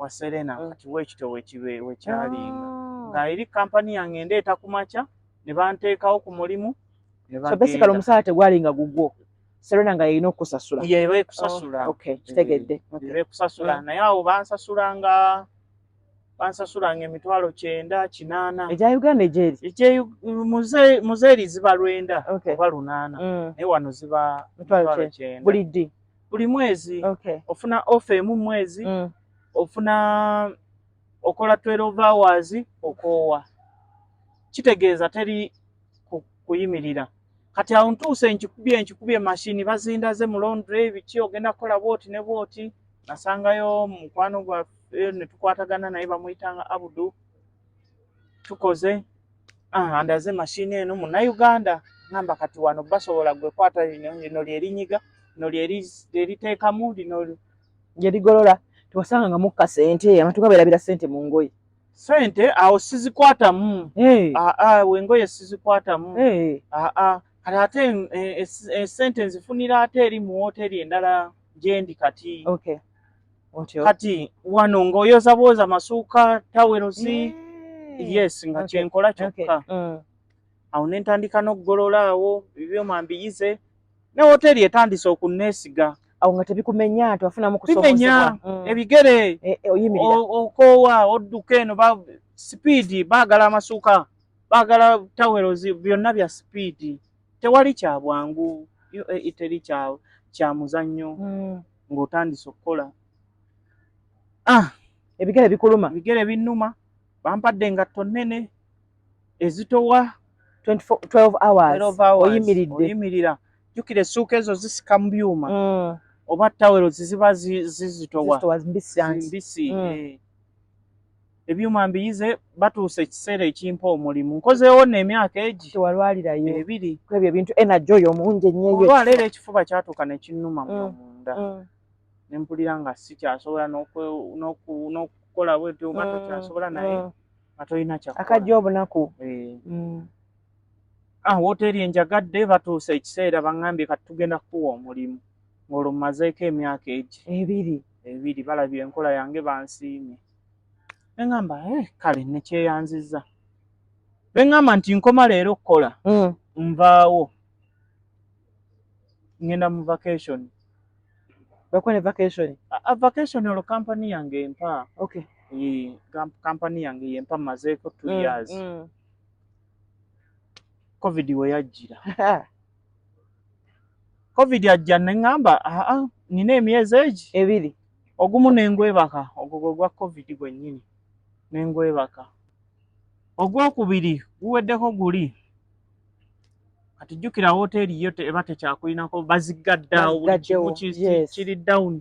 kati weekito wekyalinga nga eri kampani yange ndeeta ku makya ne banteekawo ku mulimu so basically omusaala tegwalinga gugwo Serena nga yeyina okusasula yeba ekusasula kitegedde yeba ekusasula naye awo bansasulanga emitwalo 9-8 egya Uganda egyeri muzeeri ziba 9 oba 8 naye wano ziba mitwalo 9 buli ddi buli mwezi ofuna ofa emu mwezi ofuna okola 12 hours okoowa kitegeeza teri kuyimirira kati awo ntuuse enkikubye mashini bazindaze mu Londre biki ogenda kukola bwoti ne bwoti nasangayo mukwano gwaffe ne tukwatagana naye bamuyitanga Abudu tukoze andaze mashini eno Munnayuganda ngamba kati wano basobola gwe kwata lino lyerinyiga lino lyeriteekamu lino lyerigolola tuwasanga nga mukka sente abantu babeerabira sente mu ngoye sente awo sizikwatamu wengoye sizikwatamu kati ate esente nzifunira ate eri mu woteeri endala gyendi kati kati wano ng'oyoza bwoza masuuka tawerozi yes nga kyenkola kyokka awo ne ntandika n'okugolola awo ebyoma mbiyize ne woteeri etandise okunneesiga awo nga tebikumenya twafunamu kusomozebwa ebigere okoowa odduka eno sipiidi baagala amasuuka baagala tawerozi byonna bya sipiidi tewali kya bwangu teri kya muzannyo ng'otandise okukola ebigere bikuluma ebigere binnuma bampadde engatto nnene ezitowa 12 hours oyimirira jjukira essuuka ezo zisika mu byuma oba tawero ziba zizitowa mbisi ebyuma mbiyize batuuse ekiseera ekimpa omulimu nkozeewo n'emyaka egi tewalwalirayo ebiri kwebyo ebintu energy oyo mungi ennyo olwaleero ekifuba kyatuuka ne kinnuma munda ne mpulira nga sikyasobola n'okukola bwetyo nga tokyasobola naye nga tolina kyakola akajja obunaku woteeri enjagadde batuuse ekiseera baŋŋambye kati tugenda kukuwa omulimu ng'olwo mmazeeko emyaka egi ebiri balabye enkola yange bansiimye ne ŋŋamba kale nekyeyanzizza be ŋŋamba nti nkoma leero okukola nvaawo ngenda mu vacation bakone vacation vacation olwo kampani yange empa kampani yange yempa mazeeko 2 years covid we yajjira covid ajja ne ŋŋamba nina emyezi egi ebiri ogumu n'engwebaka ogwo gwe gwa covid gwennyini n'engwebaka ogwokubiri guweddeko guli kati jjukira woteeri yo eba tekyakulinako baziggaddaawo buli kimu kiri down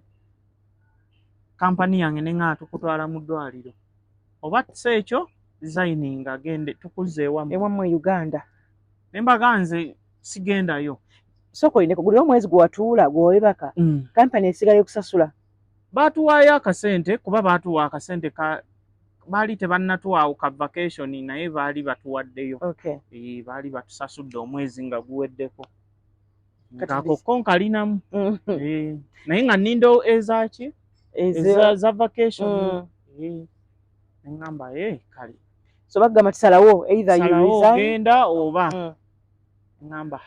kampani yange ne ŋŋamba tukutwala mu ddwaliro oba si ekyo designing agende tukuzzeewamu Uganda ne mbaga nze sigendayo sokolineko guli omwezi gwewatuula gwewebaka kampani esigala okusasula baatuwaayo akasente kuba baatuwa akasente baali tebannatuwaawo ka vacation naye baali batuwaddeyo baali batusasudde omwezi nga guweddeko ng'akokko nkalinamu naye nga nninda ezaki za vacation neŋŋamba kale so bagamba tisalawo either you resign genda oba neŋŋamba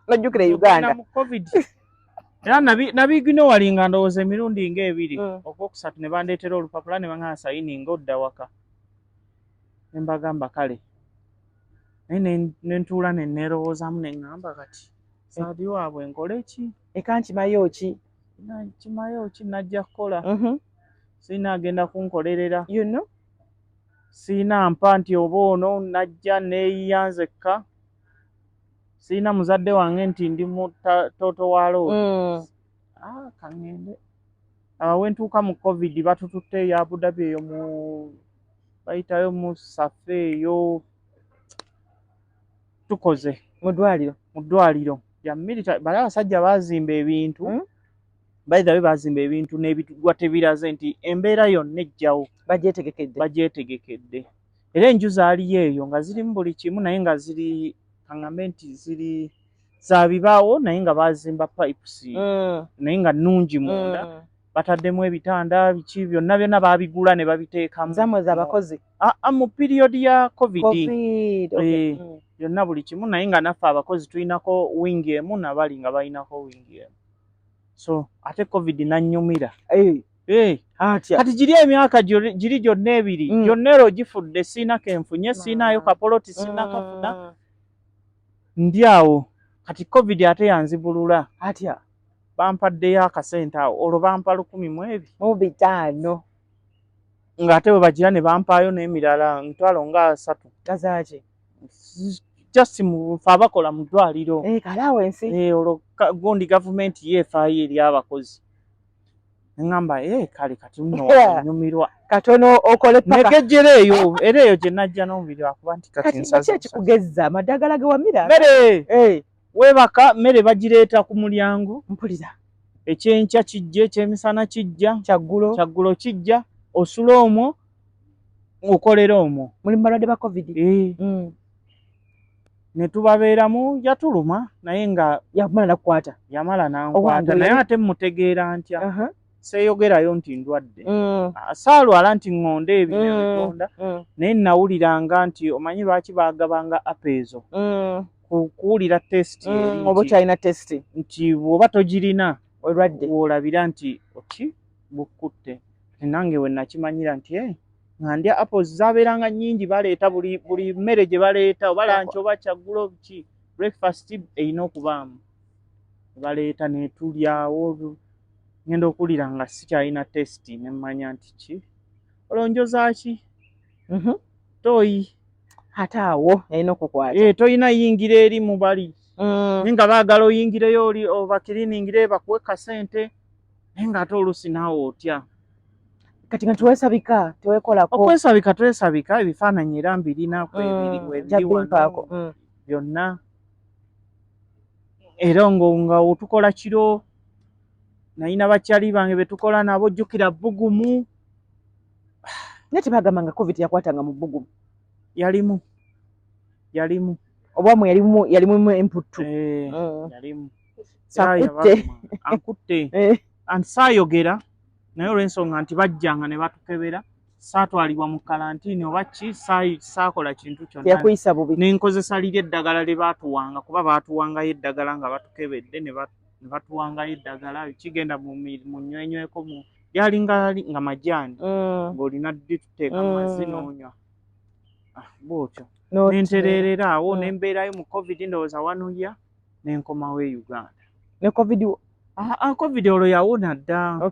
nojjukira Uganda mu covid era nabigino walinga ndowooza emirundi ng'ebiri okwokusatu ne bandeetera olupapula ne baŋŋamba sayininga odda waka ne mbagamba kale naye ne ntuula ne neerowoozaamu ne ŋŋamba kati saadi waabwe nkole ki eka nkimayo ki najja kukola siina agenda kunkolerera siina mpa nti oba ono najja neeyiya nzekka siina muzadde wange nti ndi toto wa loodi kaŋŋende we ntuuka mu covid batututte eyo Abu Dhabi eyo bayitayo mu safe eyo tukoze mu ddwaliro lya military bali abasajja baazimba ebintu bayithawe baazimba ebintu n'ebitugwa tebiraze nti embeera yonna ejjawo bagyetegekedde era enju zaaliyo eyo nga zirimu buli kimu naye nga ziri kaŋŋambe nti ziri za bibaawo naye nga baazimba pipes naye nga nnungi munda bataddemu ebitanda biki byonna baabigula ne babiteekamu zamwe z'abakozi mu piriyodi ya covid byonna buli kimu naye nga naffe abakozi tulinako wingi emu nabali nga balinako wingi emu so ate covid nannyumira kati giri emyaka giri gyonna ebiri gyonna ero gifudde siinako enfunye siinaayo kapoloti siinakafuna ndi awo kati covid ate yanzibulula atya bampaddeyo akasente awo olwo bampa 1,500 ng'ate bwe bagira ne bampaayo n'emirala ntwalo nga 3 gazaki just mufe abakola mu ddwaliro kalawensi olwo gundi gavumenti yeefaayo eri abakozi neŋŋamba kale kati nno nyumirwa katono okole paka negejjera eyo era eyo gye najja n'omubiri wakuba nti kati nsaza kikugezza amaddagala ge wamira mmere weebaka mmere bagireeta ku mulyango mpulira ekyenkya kijja ekyemisana kijja kyaggulo kijja osula omwo okolera omwo muli balwadde ba covid ne tubabeeramu yatuluma naye nga yamala nankwata naye ate mutegeera ntya seeyogerayo nti ndwadde saalwala nti ŋŋonda ebintu ebitonda naye nawuliranga nti omanyi lwaki baagabanga apeezo kuwulira tesiti oba okyalina tesiti nti bw'oba togirina olabira nti oki bukutte nange we nakimanyira nti nga ndya apples zaabeeranga nnyingi baleeta buli mmere gye baleeta oba lanchi oba kyaggulo ki breakfast erina okubaamu baleeta ne tulyawo ngenda okuwulira nga sikyalina tesiti ne mmanya nti ki olonjoza ki toyi ate awo erina okukwata toyina yingira eri mu bali naye nga baagala oyingireyo oba kiriningire bakuwe kasente naye nga ate oluusi naawe otya kati nga tuwesabika tewekolako okwesabika twesabika ebifaananyi era mbirina kwebiri wano byonna era nga otukola kiro nalina bakyali bange betukola nabo jjukira Bbugumu naye tebagamba nga covid yakwatanga mu Bbugumu yalimu obwamu yalimu emputtu yalimu ankutte anti saayogera naye olw'ensonga nti bajjanga ne batukebera saatwalibwa mu kalantiini oba ki saakola kintu kyonna nenkozesa liri eddagala lye baatuwanga kuba baatuwangayo eddagala nga batukebedde ne batuwangayo eddagala kigenda mu nnywenyweko lyalinga nga majaani ng'olina ddi tuteeka mu mazzi n'onywa bwotyo nentereerera awo nembeerayo mu covid ndowooza wanuya nenkomawo e Uganda ne covid covid olwo yawona dda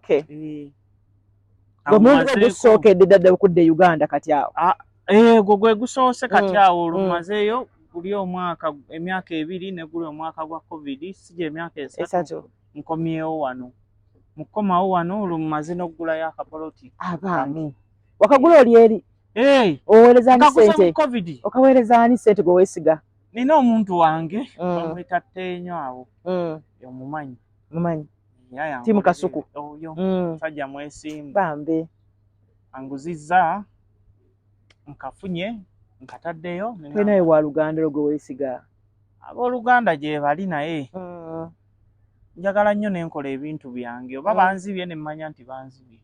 omulundi gusookedde ddadde okudda e Uganda kati awo gwe gwe gusoose kati awo olumazeeyo guli omwaka emyaka 2 ne guli omwaka gwa covid sije emyaka 3 nkomyewo wano mukomawo wano olumaze n'oggulayo akapoloti abaami wakagula oli eri oweereza ani ssente okaweereza ani ssente gwe weesiga nina omuntu wange bamwita Ttenyo awo omumanyi timu Kasuku oyo musajja mwesimbu bambe anguzizza nkafunye nkataddeyo naye wa Luganda gwe weesiga abooluganda gye bali naye njagala nnyo nenkola ebintu byange oba banzibye ne mmanya nti banzibye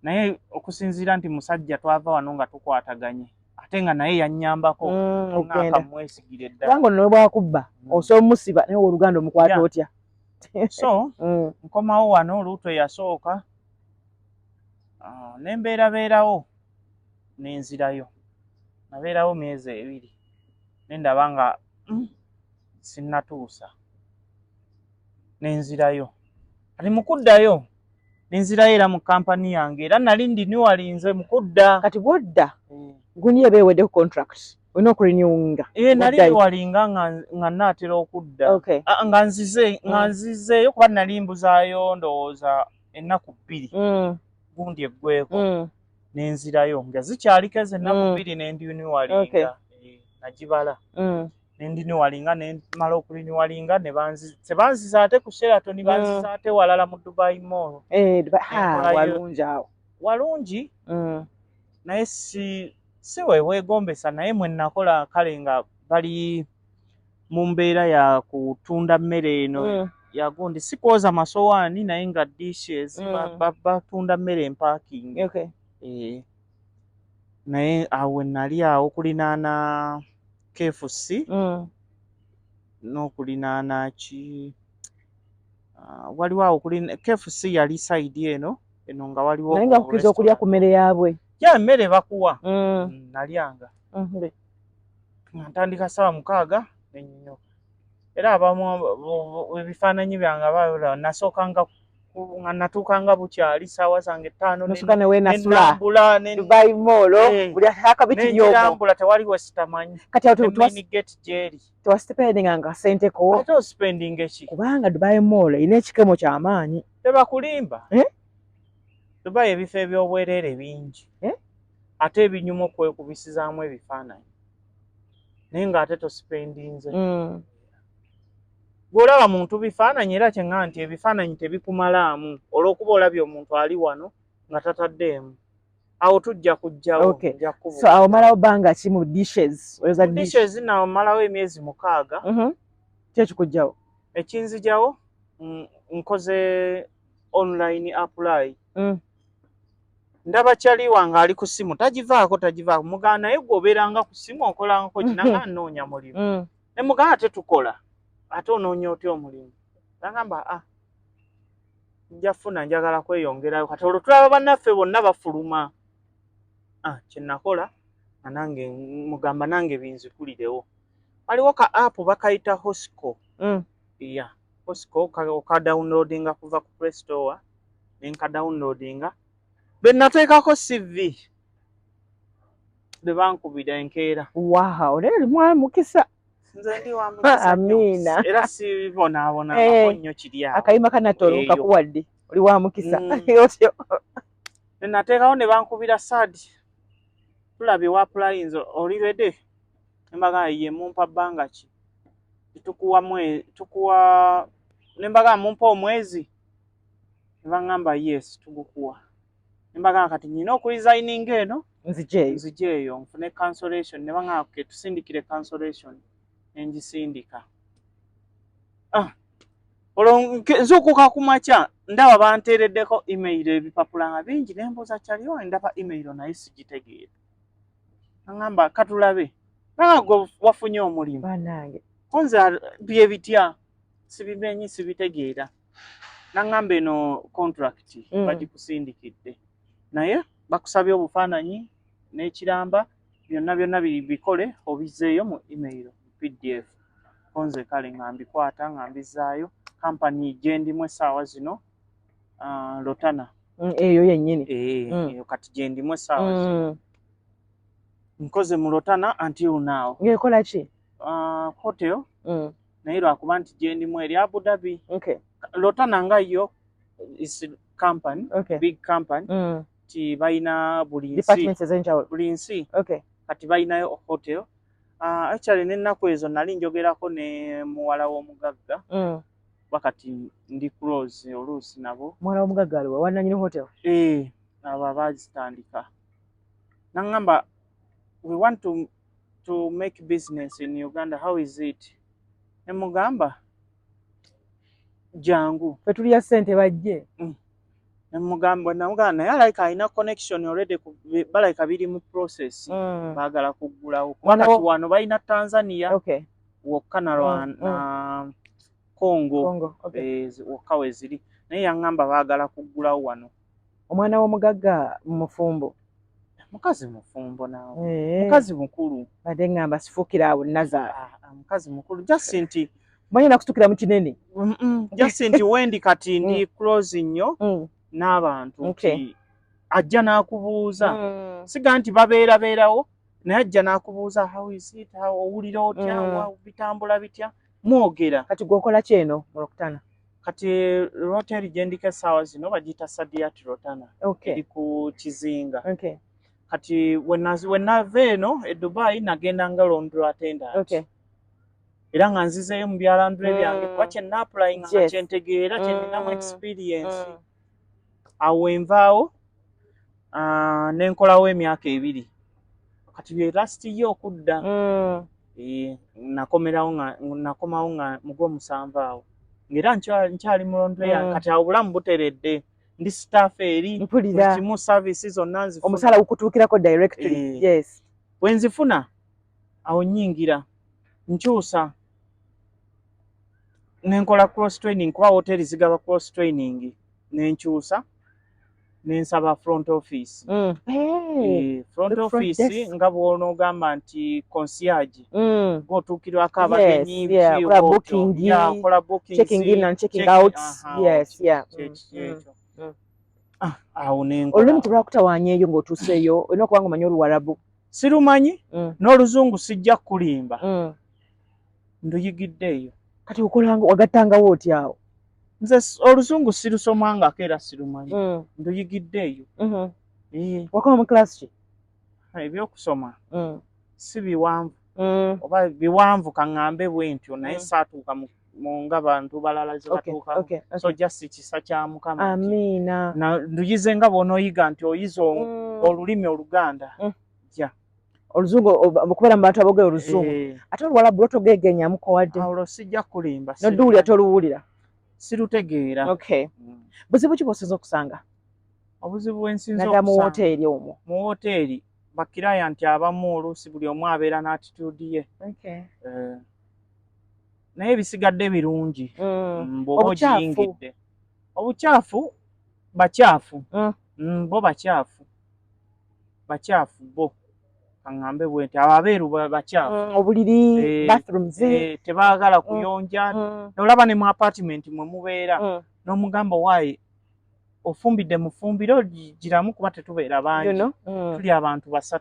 naye okusinziira nti musajja twava wano nga tukwataganye ate nga naye yannyambako nakamwesigire ddala kubanga ono bwakubba osobola omusiba naye Oluganda omukwata otya so nkomawo wano oluuto eyasooka nembeerabeerawo nenzirayo nabeerawo myezi 2 nendaba nga sinnatuusa nenzirayo kati mukuddayo nenzirayo era mu kampani yange era nali ndiniwalinze mukudda kati bwodda guni ebeewedde contract olina okurenewinga nali walinga nga naatera okudda nga nzizeeyo kuba nali mbuzaayo ndowooza ennaku 2 gundi eggweko nenzirayo nga zikyaliko ezo ennaku 2 nendiniwalinga nagibala nendiniwalinga nemala okuliniwalinga tebanziza ate ku Sheraton banziza ate walala mu Dubai Mall walungi awo walungi naye si weweegombesa naye mwe nakola kale nga bali mu mbeera ya kutunda mmere eno yagundi si kwoza masowaani naye nga dishes batunda mmere empaakingi naye awo nali awo kulinaana KFC n'okulinaana ki waliwo awo KFC yali side eno nga waliwo naye nga kukiza okulya ku mmere yaabwe mmere bakuwa nalyanga nga ntandika 6 n'ennyonyoka era abamu ebifaananyi byange abaala nasookanga nga natuukanga bukyali ssaawa zange 5 Dubai Mall buli akabiti nembula tewali wesitamanyi kati get jeri tewasipendinga nga senteko ate osipendinga eki kubanga Dubai Mall erina ekikemo ky'amaanyi tebakulimba Dubai ebifo eby'obwereere bingi ate ebinyuma okwekubisizaamu ebifaananyi naye ng'ate tosipendinze gw'olaba muntu bifaananyi era kyeŋŋamba nti ebifaananyi tebikumalaamu olw'okuba olabye omuntu ali wano nga tataddeemu awo tujja kujjawo so awo malawo bbanga ki mu dishes nawo malawo emyezi 6 kyekikujjawo ekinzijawo nkoze online apply ndaba kyali wange ali ku ssimu tagivaako mugana naye gwobeeranga ku ssimu okolangako kinanga nnoonya mulimu ne mugana tetukola ate onoonya otya omulimu nagamba njafuna njagala kweyongerayo kati olwo tulaba bannaffe bonna bafuluma kyenakola nange mugamba nange binzikulirewo waliwo ka app bakayita Hosco Hosco okadawunloadinga kuva ku Play Store nenkadawunloadinga benateekako CV bebankubira enkeera oli mukisa nze ndi wa mukisa amina era sibonaabona nnyo kiri awo akayima kanatolo kakuwadde oli wa mukisa otyo Nateekawo ne bankubira saadi tulabye wa pulayinzi oli ready nembaga ye mumpa bbanga ki tukuwa nembaga mumpa omwezi nebaŋŋamba yes tugukuwa nembaga kati nyina okuresigning eno nzijeeyo nfune cancellation nebaŋŋamba ke tusindikire cancellation nengisindika nzuukuka ku makya ndaba banteereddeko email ebipapula nga bingi nembuuza kyaliwo ndaba email naye sigitegeera aŋŋamba katulabe gwe wafunye omulimu nze bye bitya sibimenyi sibitegeera naŋŋamba eno contract bagikusindikidde naye bakusabye obufaananyi n'ekiramba byonna bikole obizzeeyo mu email PDF nze kale nga mbikwata nga mbizaayo kampani gye ndimu essaawa zino Lotana eyo yennyini eyo kati gye ndimu essaawa zino nkoze mu Lotana until now ng'ekola ki hotel naye lwakuba nti gye ndimu eri Abu Dhabi Lotana nga yo is company big company ti balina buli nsi kati balinayo hotel actually n'ennaku ezo nali njogerako ne muwala w'omugagga bakati ndi close oluusi nabo muwala w'omugagga aliwo wannanyini hotel abo baazitandika naŋŋamba we want to make business in Uganda how is it nemugamba jangu fe tulya ssente bajje nemugamba naye alike alina connection already balayika biri mu process baagala kuggulawo wakati wano balina Tanzania wokka na Congo wokka we ziri naye yaŋŋamba baagala kuggulawo wano omwana w'omugagga mufumbo mukazi mufumbo naawe mukazi mukulu badde ŋŋamba sifuukira awo Nazaala mukazi mukulu just nti manya nakutukira mu kinene just nti wendi kati ndi close nnyo n'abantu nti ajja n'akubuuza siga nti babeerabeerawo naye ajja n'akubuuza how is it owulira otya bitambula bitya mwogera kati gwokola ki eno mu Lotana kati hoteri gye ndiko essaawa zino bagiyita Sadiat Lotana eri ku Kizinga kati wenava eno e Dubai nagenda nga laundry attendant era nga nzizeeyo mu byalandule byange kuba kyenaapulayinga nga kyentegeera kyeninamu experience awo envaawo nenkolawo emyaka 2 kati bye last year okudda nakomawo nga mu Gwomusanvu awo ng'era nkyali mu laundry yange kati awo bulamu buteredde ndi staff eri buli kimu services zonna nzifuna omusala gukutuukirako directly bwe nzifuna awo nnyingira nkyusa nenkola cross training kuba hoteri zigaba cross training nenkyusa nensaba front office front office nga bw'onoogamba nti concierge ng'otuukirwako abagenyi kola booking checking in and checking out awo nenkola olulimi tulwakutawaanya eyo ng'otuuseeyo olina okuba nga omanyi Oluwarabu sirumanyi n'Oluzungu sijja kulimba nduyigiddeeyo kati okolanga wagattangawo otya awo nze Oluzungu sirusomangako era sirumanyi nduyigiddeeyo wakoma mu class ki ebyokusoma si biwanvu oba biwanvu kaŋŋambe bwe ntyo naye saatuuka nga bantu balala ze batuuka so just kisa kya Mukama amiina nduyize nga bw'onooyiga nti oyize olulimi Oluganda Oluzungu okubeera mu bantu aboogera Oluzungu ate Oluwarabu lwotogeegenyamuko wadde olwo sijja kulimba nodduwulira toluwulira sirutegeera buzibu ki bw'osinza okusanga obuzibu bwensinza naddala mu woteeri omwo mu woteeri bakiraya nti abamu oluusi buli omu abeera n'attitude ye naye ebisigadde birungi bw'oba ogiyingidde obukyafu bakyafu bo bakyafu bo kaŋŋambe bwe nti abo abeeru bakyafu obuliri bathrooms tebaagala kuyonja olaba ne mu apartment mwe mubeera n'omugamba waayi ofumbidde mu ffumbiro giramu kuba tetubeera bangi tuli abantu 3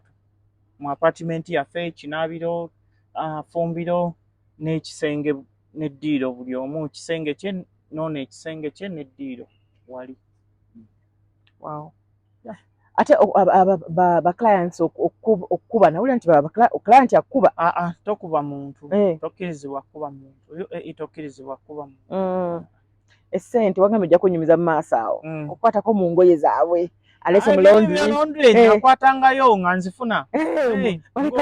mu apartment yaffe kinaabiro ffumbiro n'ekisenge n'eddiiro buli omu ekisenge kye n'ono ekisenge kye n'eddiiro wali ate ba clients okuba nawulira nti client akuba tokuba muntu tokkirizibwa kuba muntu itokkirizibwa kuba muntu essente wagambye ojja kunyumiza mu maaso awo okukwatako mu ngoye zaabwe alese mu laundry nakwatangayo nga nzifuna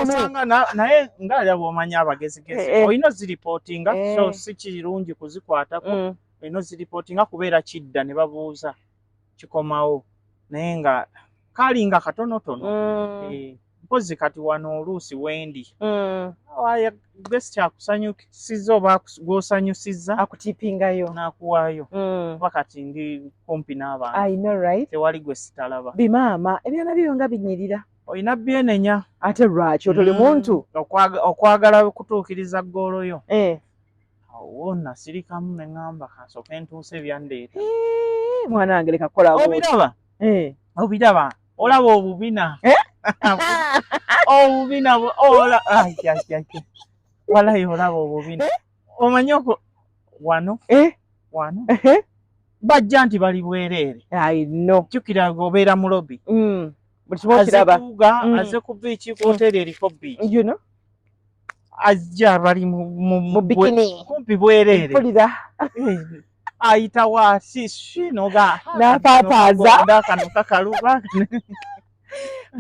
osanga naye ngaalya bw'omanya abagezigezi olina oziripootinga so si kirungi kuzikwatako olina oziripootinga kubeera kidda ne babuuza kikomawo naye nga kaalinga katonotono mpozi kati wano oluusi wendi gesi kyakusanyusiza oba gw'osanyusizza akutipingayo n'akuwaayo kuba kati ndi kumpi n'abantu tewali gwe sitalaba bimaama ebyana byo nga binyirira olina byenenya ate lwaki otoli muntu okwagala kutuukiriza ggoolo yo awo nasirikamu ne ŋŋamba kansooke ntuuse ebyandeeta mwana wange leka kukola obiraba olaba obubina obubina walayi olaba obubina omanyi wano bajja nti bali bwereere jjukira obeera mu lobi aze ku biiki ku hoteri eriko biiki ajja bali kumpi bwereere ayita wasishinoga n'apapaaza kano kakaluba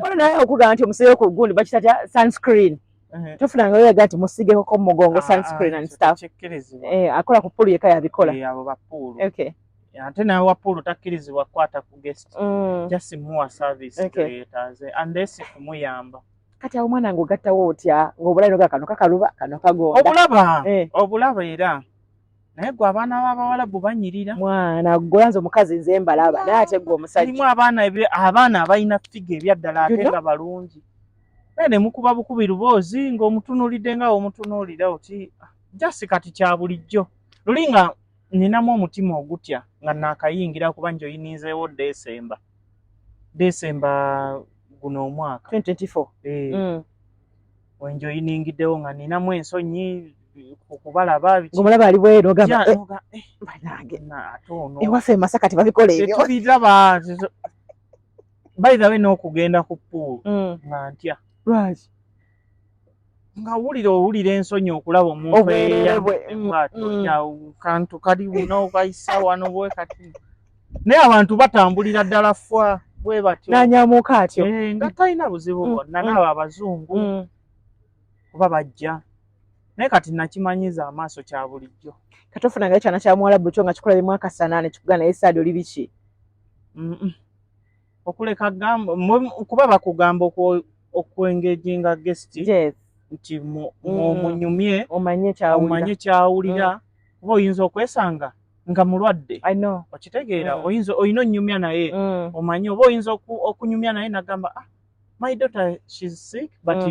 wano naye okugamba nti omuseeyo ku gundi bakitatya sunscreen tofunanga oyaga nti musigeko ko mugongo sunscreen and stuff akola ku pulu yeka yabikola abo bapuulu ate nawe wapuulu takkirizibwa kukwata ku guest just muwa service creators unless kumuyamba kati awo mwana ng'ogattawo otya ng'obulainoga kano kakaluba kano kagonda obulaba era naye gwe abaana b'abawalabu banyirira mwana gwolanze omukazi nze mbalaba naye ate gwe omusajja mulimu abaana abalina ffiga ebyaddala ate nga balungi naye ne mukuba bukubi luboozi ng'omutunuulidde nga omutunuulira oti jasi kati kya bulijjo luli nga ninamu omutima ogutya nga naakayingira kuba njoyininzeewo Desemba guno omwaka 2024 wenjoyiningiddewo nga ninamu ensonyi kubalaba ng'omulaba ali bweru ogamba banange ewaffe e Masaka tebabikola ebyo tubiraba by the way n'okugenda ku pool nga ntya nga owulira ensonyi okulaba omuntu kantu kali buno kayisa wano bwe kati naye abantu batambulira ddala fwa bwe batyo n'anyaamuuka atyo nga talina buzibu bwonna naabo abazungu oba bajja naye kati nakimanyiza amaaso kya bulijjo katofunangayo kyana kya muwalabu kyo nga kikulabemu akasanaane kikugana naye saadi oli biki okuleka kuba bakugamba okwengeginga gesiti nti munyumye omanye kyawulira oba oyinza okwesanga nga mulwadde okitegeera oyina onyumya naye omanye oba oyinza okunyumya naye nagamba my daughter she's sick but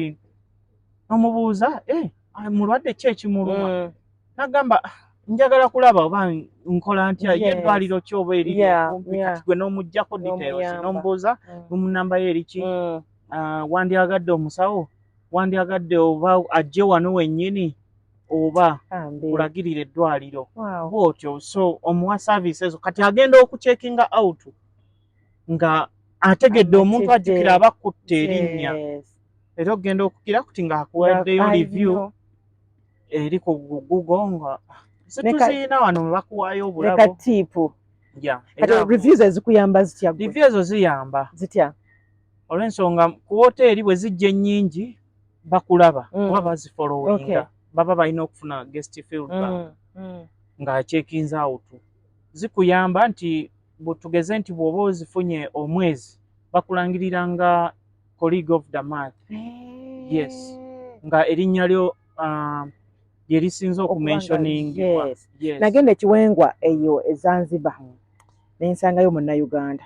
omubuuza mulwadde ki ekimuluma nagamba njagala kulaba oba nkola ntya eddwaliro ki oba eriri okumpi kati gwe n'omuggyako details n'omubuuza munamba ye eriki wandyagadde omusawo wandyagadde oba ajje wano wennyini oba kulagirira eddwaliro bwotyo so omuwa service ezo kati agenda okucekinga out nga ategedde omuntu ajjukira abakutte erinnya era ogenda okukira kuti nga akuwaddeyo review eri ku Google nga situziina wano bakuwaayo obulabo reviews ezikuyamba zitya review ezo ziyamba zitya olw'ensonga ku woteeri bwe zijja ennyingi bakulaba oba bazifollowinga baba balina okufuna guest feedback nga checkinze out zikuyamba nti tugeze nti bw'oba ozifunye omwezi bakulangirira nga colleague of the month yes nga erinnya lyo lyerisinze okumentioningibwa nagenda ekiwengwa eyo ezanzibar nensangayo munnayuganda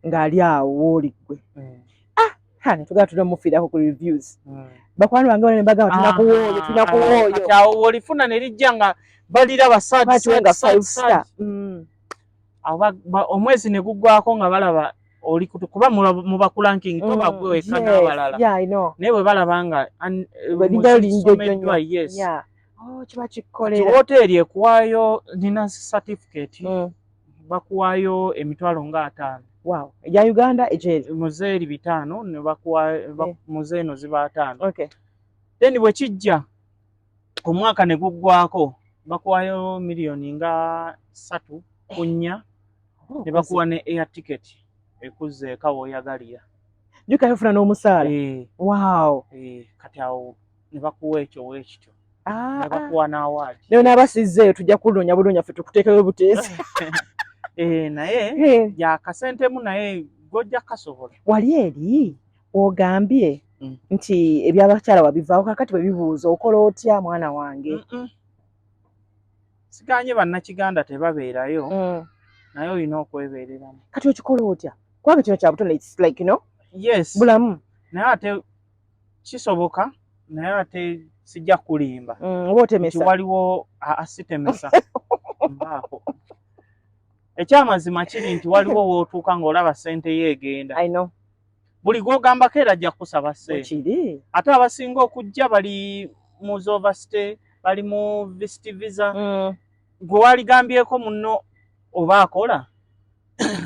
ng'ali awo wooligwe netugala tunamufiirako ku reviews bakwano bange bane bagamba tunakuwooyo awo olifuna ne lijja nga baliraba omwezi ne guggwako nga balaba oli kuba mu bakulanking toba gwe wekka n'abalala naye bwe balaba nga someddwa yes kiba kikkolera woteeri ekuwaayo nina certificate bakuwaayo emitwalo nga 5 Wow. Ya Uganda ejeri. Muzeeri 5 ne bakuwa muzeeno ziba 5. Okay. Then bwe kijja omwaka ne guggwako bakuwayo miliyoni nga 3 ku 4 ne bakuwa ne air ticket ekuzza eka w'oyagalira. Juka yofuna n'omusaala. Wow. Kati awo ne bakuwa ekyo weekityo. Ne bakuwa n'awaadi. Leo n'abasizzeeyo tujja kunoonya buloonya ffe tukuteekayo buteesi. Naye yakasentemu naye gojja kasobola. Wali eri ogambye nti ebyabakyala wabivaawo kakati bwe bibuuza okola otya mwana wange? Siganye bannakiganda tebabeerayo naye olina okwebeereramu. Kati okikola otya? Kubanga kino kya butone, it's like, you know? Yes. Bulamu. Naye ate kisoboka naye ate sijja kulimba. Oba otemesa. Waliwo asitemesa. Mbaako. Ekyamazima kiri nti waliwo wootuuka ng'olaba ssente yeegenda. I know. Buli gw'ogambako era ajja kusaba ssente. Kiri. Ate abasinga okujja bali mu overstay, bali mu visit visa. Gwe waligambyeko munno oba akola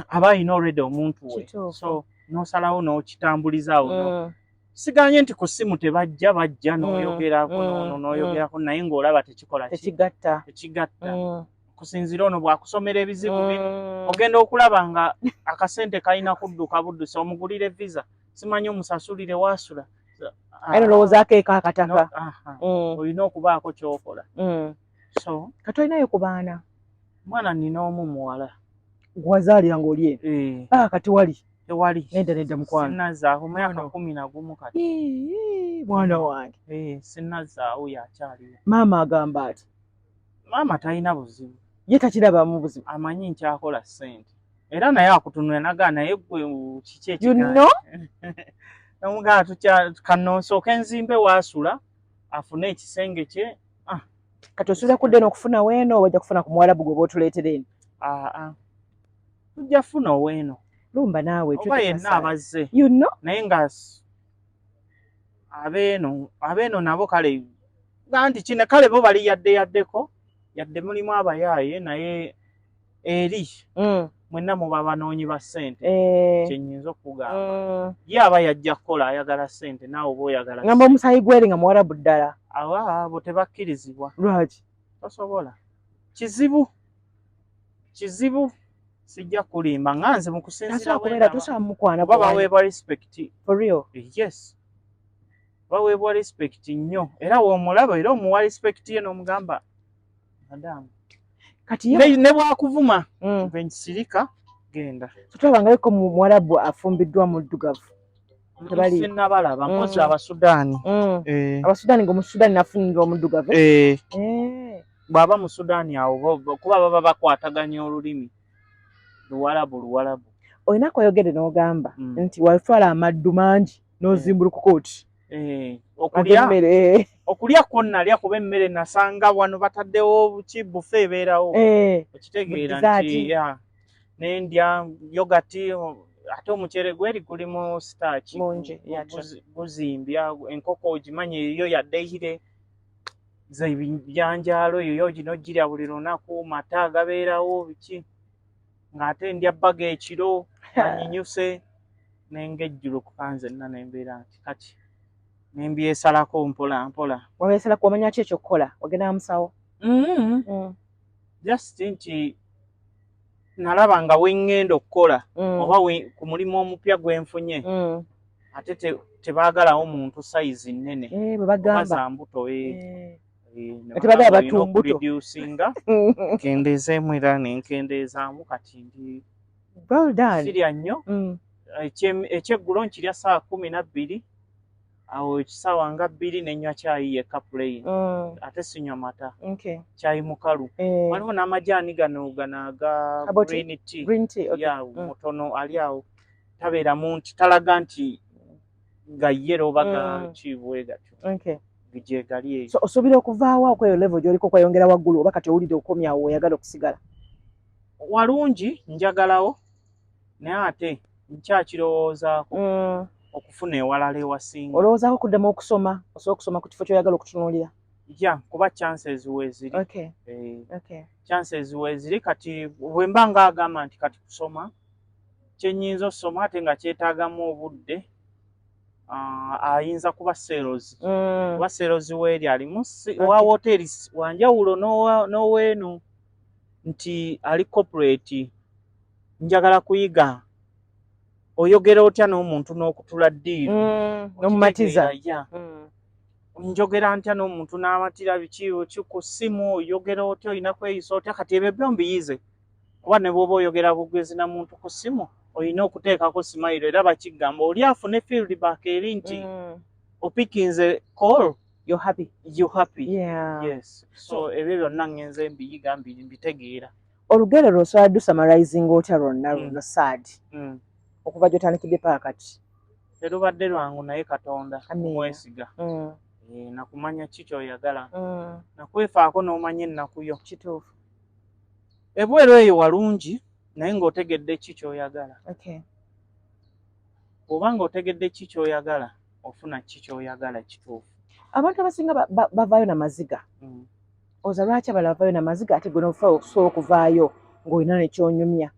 aba alina already omuntu we. So n'osalawo n'okitambulizaawo. Siganye nti ku ssimu tebajja bajja n'oyogerako n'oyogerako naye ng'olaba tekikola tekigatta. Kusinzira ono bw'akusomera ebizibu bye ogenda okulaba nga akasente kalina kudduka buddusa omugulire visa simanyi omusasulire wasula ayo lowooza akeeka akataka olina okubaako ky'okola. So kati olinayo ku baana? Mwana nina omu muwala. Gwazaalira ng'oli eno? Kati wali? Tewali. Nedda mukwano. Sinnazzaawo myaka 11 kati. Mwana wange. Sinnazzaawo yakyaliwo. Maama agamba ati? Maama talina buzibu. Ye takirabamu buzibu. Amanyi nkyakola ssente. Era naye akutunula nagaa naye gwe kiki ekigaana. You know? Namugaa kanonsooka enzimbe waasula afune ekisenge kye. Kati osuubira kudda eno okufuna weeno oba ojja kufuna ku Mwarabu gwe b'otuleetera eno? Tujja funa weeno. Lumba naawe oba yenna abazze. You know? Naye nga abeeno nabo kale nti kino kale bo bali yaddeko yadde mulimu abayaaye naye eri mwenna muba banoonyi ba ssente kyenyinza okugamba ye aba yajja kukola ayagala ssente naawe oba oyagala ngamba omusaayi gweri nga Mwarabu ddala abo tebakkirizibwa. Lwaki? Tosobola. Kizibu sijja kulimba nga nze mu kusinzira baba baweebwa respect. For real? Yes. Baweebwa respect nnyo era w'omulaba era omuwa respect ye n'omugamba madamu kati ne bwakuvuma nve nkisirika genda. Tutwabangayo mu Mwarabu afumbiddwa muddugavu. Sinnabalaba mpozi Abasudaani. Abasudaani ng'Omusudaani nafunirwa omuddugavu. Bw'aba mu Sudaani awo kuba baba bakwataganya olulimi Luwarabu. Olina kweyogere n'ogamba nti watwala amaddu mangi n'ozimbulukuka oti. Okulya kwonna kuba emmere nasanga wano bataddewo bufe ebeerawo. Okitegeera nti n'endya yogati ate omuceere gweri gulimu starch guzimbya enkoko ogimanyi eyo yaddeeyire ebyanjalo eyo gino girya buli lunaku mata agabeerawo biki ng'ate ndya bbaga ekiro anyinyuse n'engejjulu kukanze nna nembeera nti kati nembyesalako mpola mpola. Wabeesalako omanya ki ekyokukola? Wagenda musawo? Just nti nalaba nga wengenda okukola oba ku mulimu omupya gwenfunye ate tebaagalawo muntu sayizi nnene baza mbuto tebagala batumbuto kendeezeemu era nenkendeezaamu kati ndi sirya nnyo. Ekyeggulo nkirya saa 12 awo ekisaawa nga 2 nenywa caayi yekka plain ate sinywa mata caayi mukalu. Waliwo n'amajaani gano aga green tea mutono ali awo tabeeramu nti talaga nti ga yero oba ga kibwe gatyo gyegali eyo. So osuubira okuvaawo okweyo level gy'oliko okweyongera waggulu oba kati owulidde okomya awo oyagala okusigala? Walungi njagalawo naye ate nkyakirowoozaako okufuna ewalala ewasinga. Olowoozaako okuddamu okusoma osobola okusoma ku kifo ky'oyagala okutunuulira? Kuba chances weeziri. Chances weeziri kati bwe mba ng'agamba nti kati kusoma kyenyinza osoma ate nga kyetaagamu obudde ayinza kuba sales kuba sales weeri alimu wa hoteli wanjawulo n'oweeno nti ali corporate njagala kuyiga oyogera otya n'omuntu n'okutula ddiiru n'omumatiza njogera ntya n'omuntu n'amatira biki ku ssimu oyogera otya olina kweyisa otya kati ebyo byombi yize kuba ne bw'oba oyogera bugezi na muntu ku ssimu olina okuteekako simayiro era bakigamba oli afune feedback eri nti opikinze call you're happy. Yeah. Yes. So ebyo byonna ngenze mbiyiga mbitegeera. Olugero lw'osobola ddu summarizing otya lwonna luno sad okuva gy'otandikidde paka kati terubadde lwangu naye Katonda mwesiga nakumanya ki ky'oyagala nakwefaako n'omanya ennaku yo kituufu ebweru eyo walungi naye ng'otegedde ki ky'oyagala oba ng'otegedde ki ky'oyagala ofuna ki ky'oyagala kituufu. Abantu abasinga bavaayo n'amaziga oza lwaki abala bavaayo n'amaziga ate gwe n'ofa okusobola okuvaayo ng'olina nekyonyumya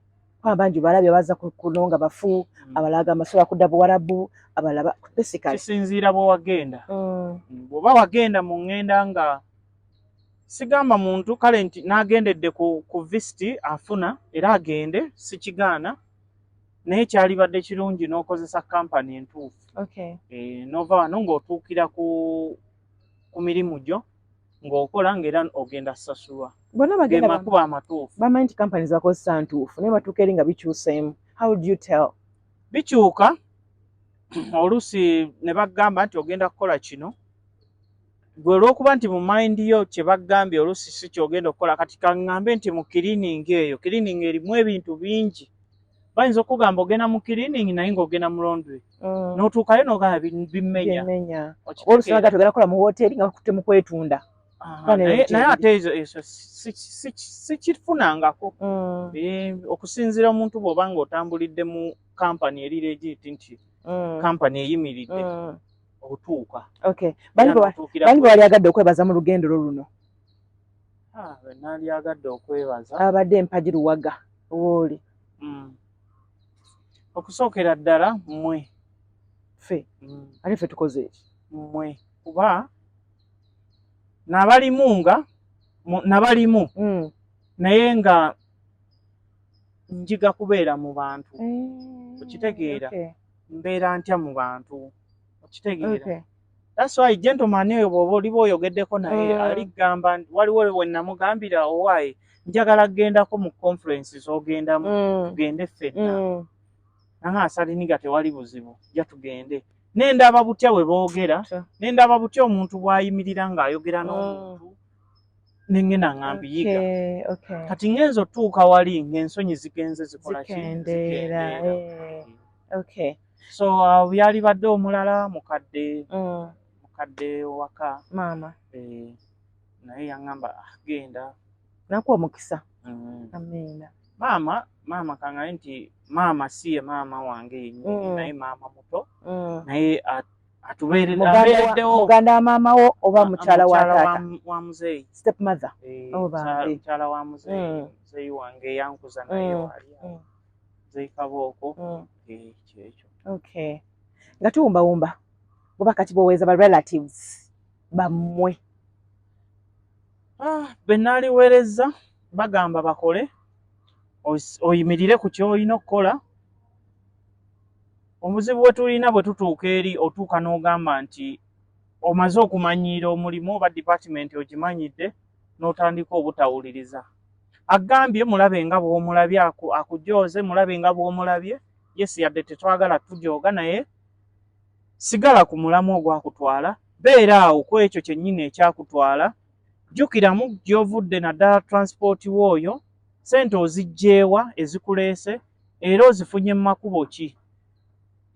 kuba bangi balabye baza kunonga bafu abalala gamba sobola kudda Buwarabu abalala basically kisinziira bwe wagenda bw'oba wagenda mu ŋŋenda nga sigamba muntu kale nti n'agendedde ku visiti afuna era agende sikigaana naye kyalibadde kirungi n'okozesa kampani entuufu nova wano ng'otuukira ku mirimu gyo ng'okola ng'era ogenda sasulwa ge makubo amatuufu bamanyi nti kampani zakozesa ntuufu naye batuuka eri nga bikyuseemu. How would you tell? Bikyuka oluusi ne bagamba nti ogenda kukola kino gwe olw'okuba nti mu mayindi yo kye bagambye oluusi si kyogenda okukola kati kaŋŋambe nti mu kiriiningi eyo kiriiningi erimu ebintu bingi bayinza okugamba ogenda mu kiriiningi naye ng'ogenda mu laundry n'otuukayo n'ogamba bimmenya oluusi naga togenda kukola mu woteeri nga bakutte mu kwetunda naye ate ekyo sikifunangako okusinziira omuntu bw'oba ng'otambulidde mu kampani eri legit nti kampani eyimiridde otuuka. Bani bwali agadde okwebaza mu lugendo luno? Benali agadde okwebaza abadde Empagi Luwaga wooli okusookera ddala mmwe ffe ate ffe tukoze eki mmwe kuba nabalimu naye nga njiga kubeera mu bantu okitegeera mbeera ntya mu bantu okitegeera that's why gentleman eyo bw'oba oli bw'oyogeddeko naye aligamba waliwo we namugambira owaaye njagala kugendako mu conferences ogendamu tugende ffenna nanga asaliniga tewali buzibu ja tugende nendaba butya bwe boogera nendaba butya omuntu bw'ayimirira ng'ayogera n'omuntu nengena ŋŋambi yiga kati ngenza otuuka wali ng'ensonyi zigenze zikola zikendeera so byali badde omulala mukadde waka maama naye yaŋŋamba genda nakuwa mukisa amiina maama kaŋŋaye nti maama si ye maama wange yennyini naye maama muto naye atubeereddewo muganda wa maama wo oba mukyala wa taata wa muzeeyi step mother mukyala wa muzeeyi wange eyankuza naye wali muzeeyi Kabooko kyekyo. Nga tuwumbawumba oba kati bw'oweeza ba relatives bammwe benaliweereza bagamba bakole oyimirire ku ky'olina okukola omuzibu bwe tulina bwe tutuuka eri otuuka n'ogamba nti omaze okumanyiira omulimu oba department ogimanyidde n'otandika obutawuliriza agambye mulabe nga bw'omulabye akujooze mulabe nga bw'omulabye yesi yadde tetwagala tujooga naye sigala ku mulamu ogwakutwala beera awo ku ekyo kyennyini ekyakutwala jjukiramu gy'ovudde naddala transport w'oyo sente ozigjeewa ezikuleese era ozifunye mu makubo ki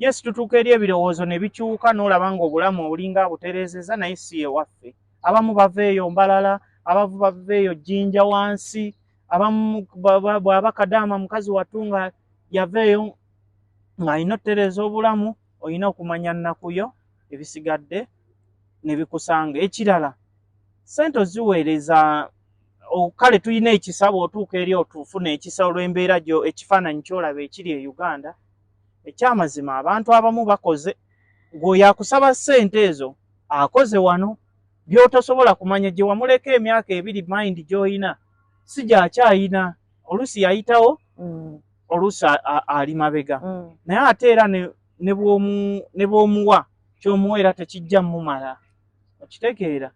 yesi tutuuka eri ebirowoozo ne bikyuka n'olaba ng'obulamu obulinga butereezeza naye si ewaffe abamu bava eyo Mbalala abavu bava eyo Jjinja wansi abamu bw'aba Kadaama mukazi watunga yava eyo ng'alina otereeza obulamu olina okumanya nnaku yo ebisigadde ne bikusanga ekirala sente oziweereza kale tulina ekisabo otuuka eri otufuna ekisa olw'embeera gyo ekifaananyi kyolaba ekiri e Uganda ekyamazima abantu abamu bakoze ng'oyo akusaba ssente ezo akoze wano by'otosobola kumanya gye wamuleka emyaka 2 mind gy'oyina si gy'akyayina oluusi yayitawo oluusi ali mabega naye ate era ne bw'omuwa ky'omuwa era tekijja mumala okitegeera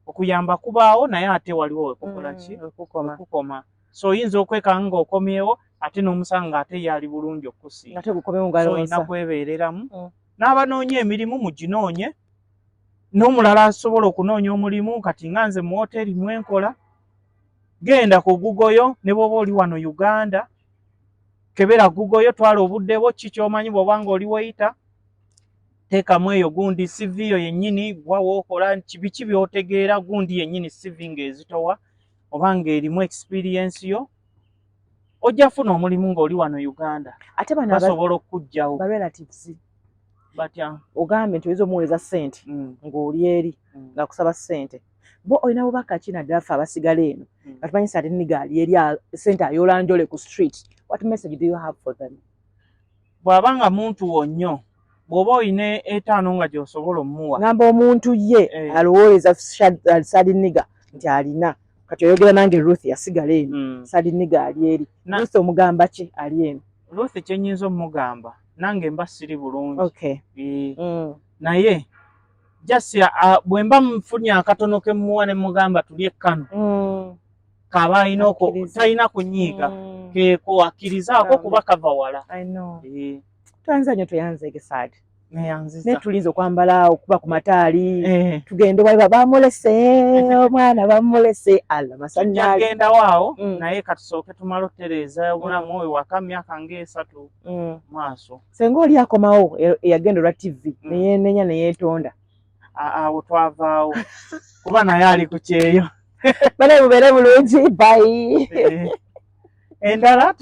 okuyamba kubaawo naye ate waliwo okukola ki okukoma so oyinza okwekanga ng'okomyewo ate n'omusanga ate yali bulungi okusinga so olina kwebeereramu n'abanoonya emirimu muginoonye n'omulala asobola okunoonya omulimu kati nga nze mu woteeri mwenkola genda ku Google ne bw'oba oli wano Uganda kebera Google twala obudde bwo ki ky'omanyi bw'obanga oli weyita teekamu eyo gundi CV yo yennyini wawookola biki by'otegeera gundi yennyini CV ng'ezitowa obanga erimu experience yo ojja funa omulimu ng'oli wano Uganda ate bano basobola okujjawo ba relatives batya ogambe nti oyinza omuweeza ssente ng'oli eri ng'akusaba ssente bo olina bubaka ki naddala ffe abasigala eno nga tumanyi Sadi Niga ali eri ssente ayoolanjole ku street what message do you have for them bw'abanga muntu wonnyo bw'oba olina 5 nga gy'osobola omuwa ngamba omuntu ye alowooleza Sadi Niga nti alina kati oyogera nange Ruth yasigala eno Sadi Niga ali eri Ruth omugamba ki ali eno Ruth kyennyinza omugamba nange mba siri bulungi naye jasi bwe mba mufunye akatono ke muwa ne mugamba tulye ekkano kaba alina talina kunyiiga keeko akkirizaako kuba kava wala twanzanyo toyanzege Sadi neyanziza netulinza okwambala okuba ku mataali tugende waliba bamulese omwana bamulese alla masanyalaze agenda waawo naye katusooke tumala otereeza obulamu oyo waka myaka nga 3 maaso senga oli akomawo eyagenda olwa TV neyenenya neyeetonda awo twavaawo kuba naye ali ku kyeyo bane mubeere bulungi bye endala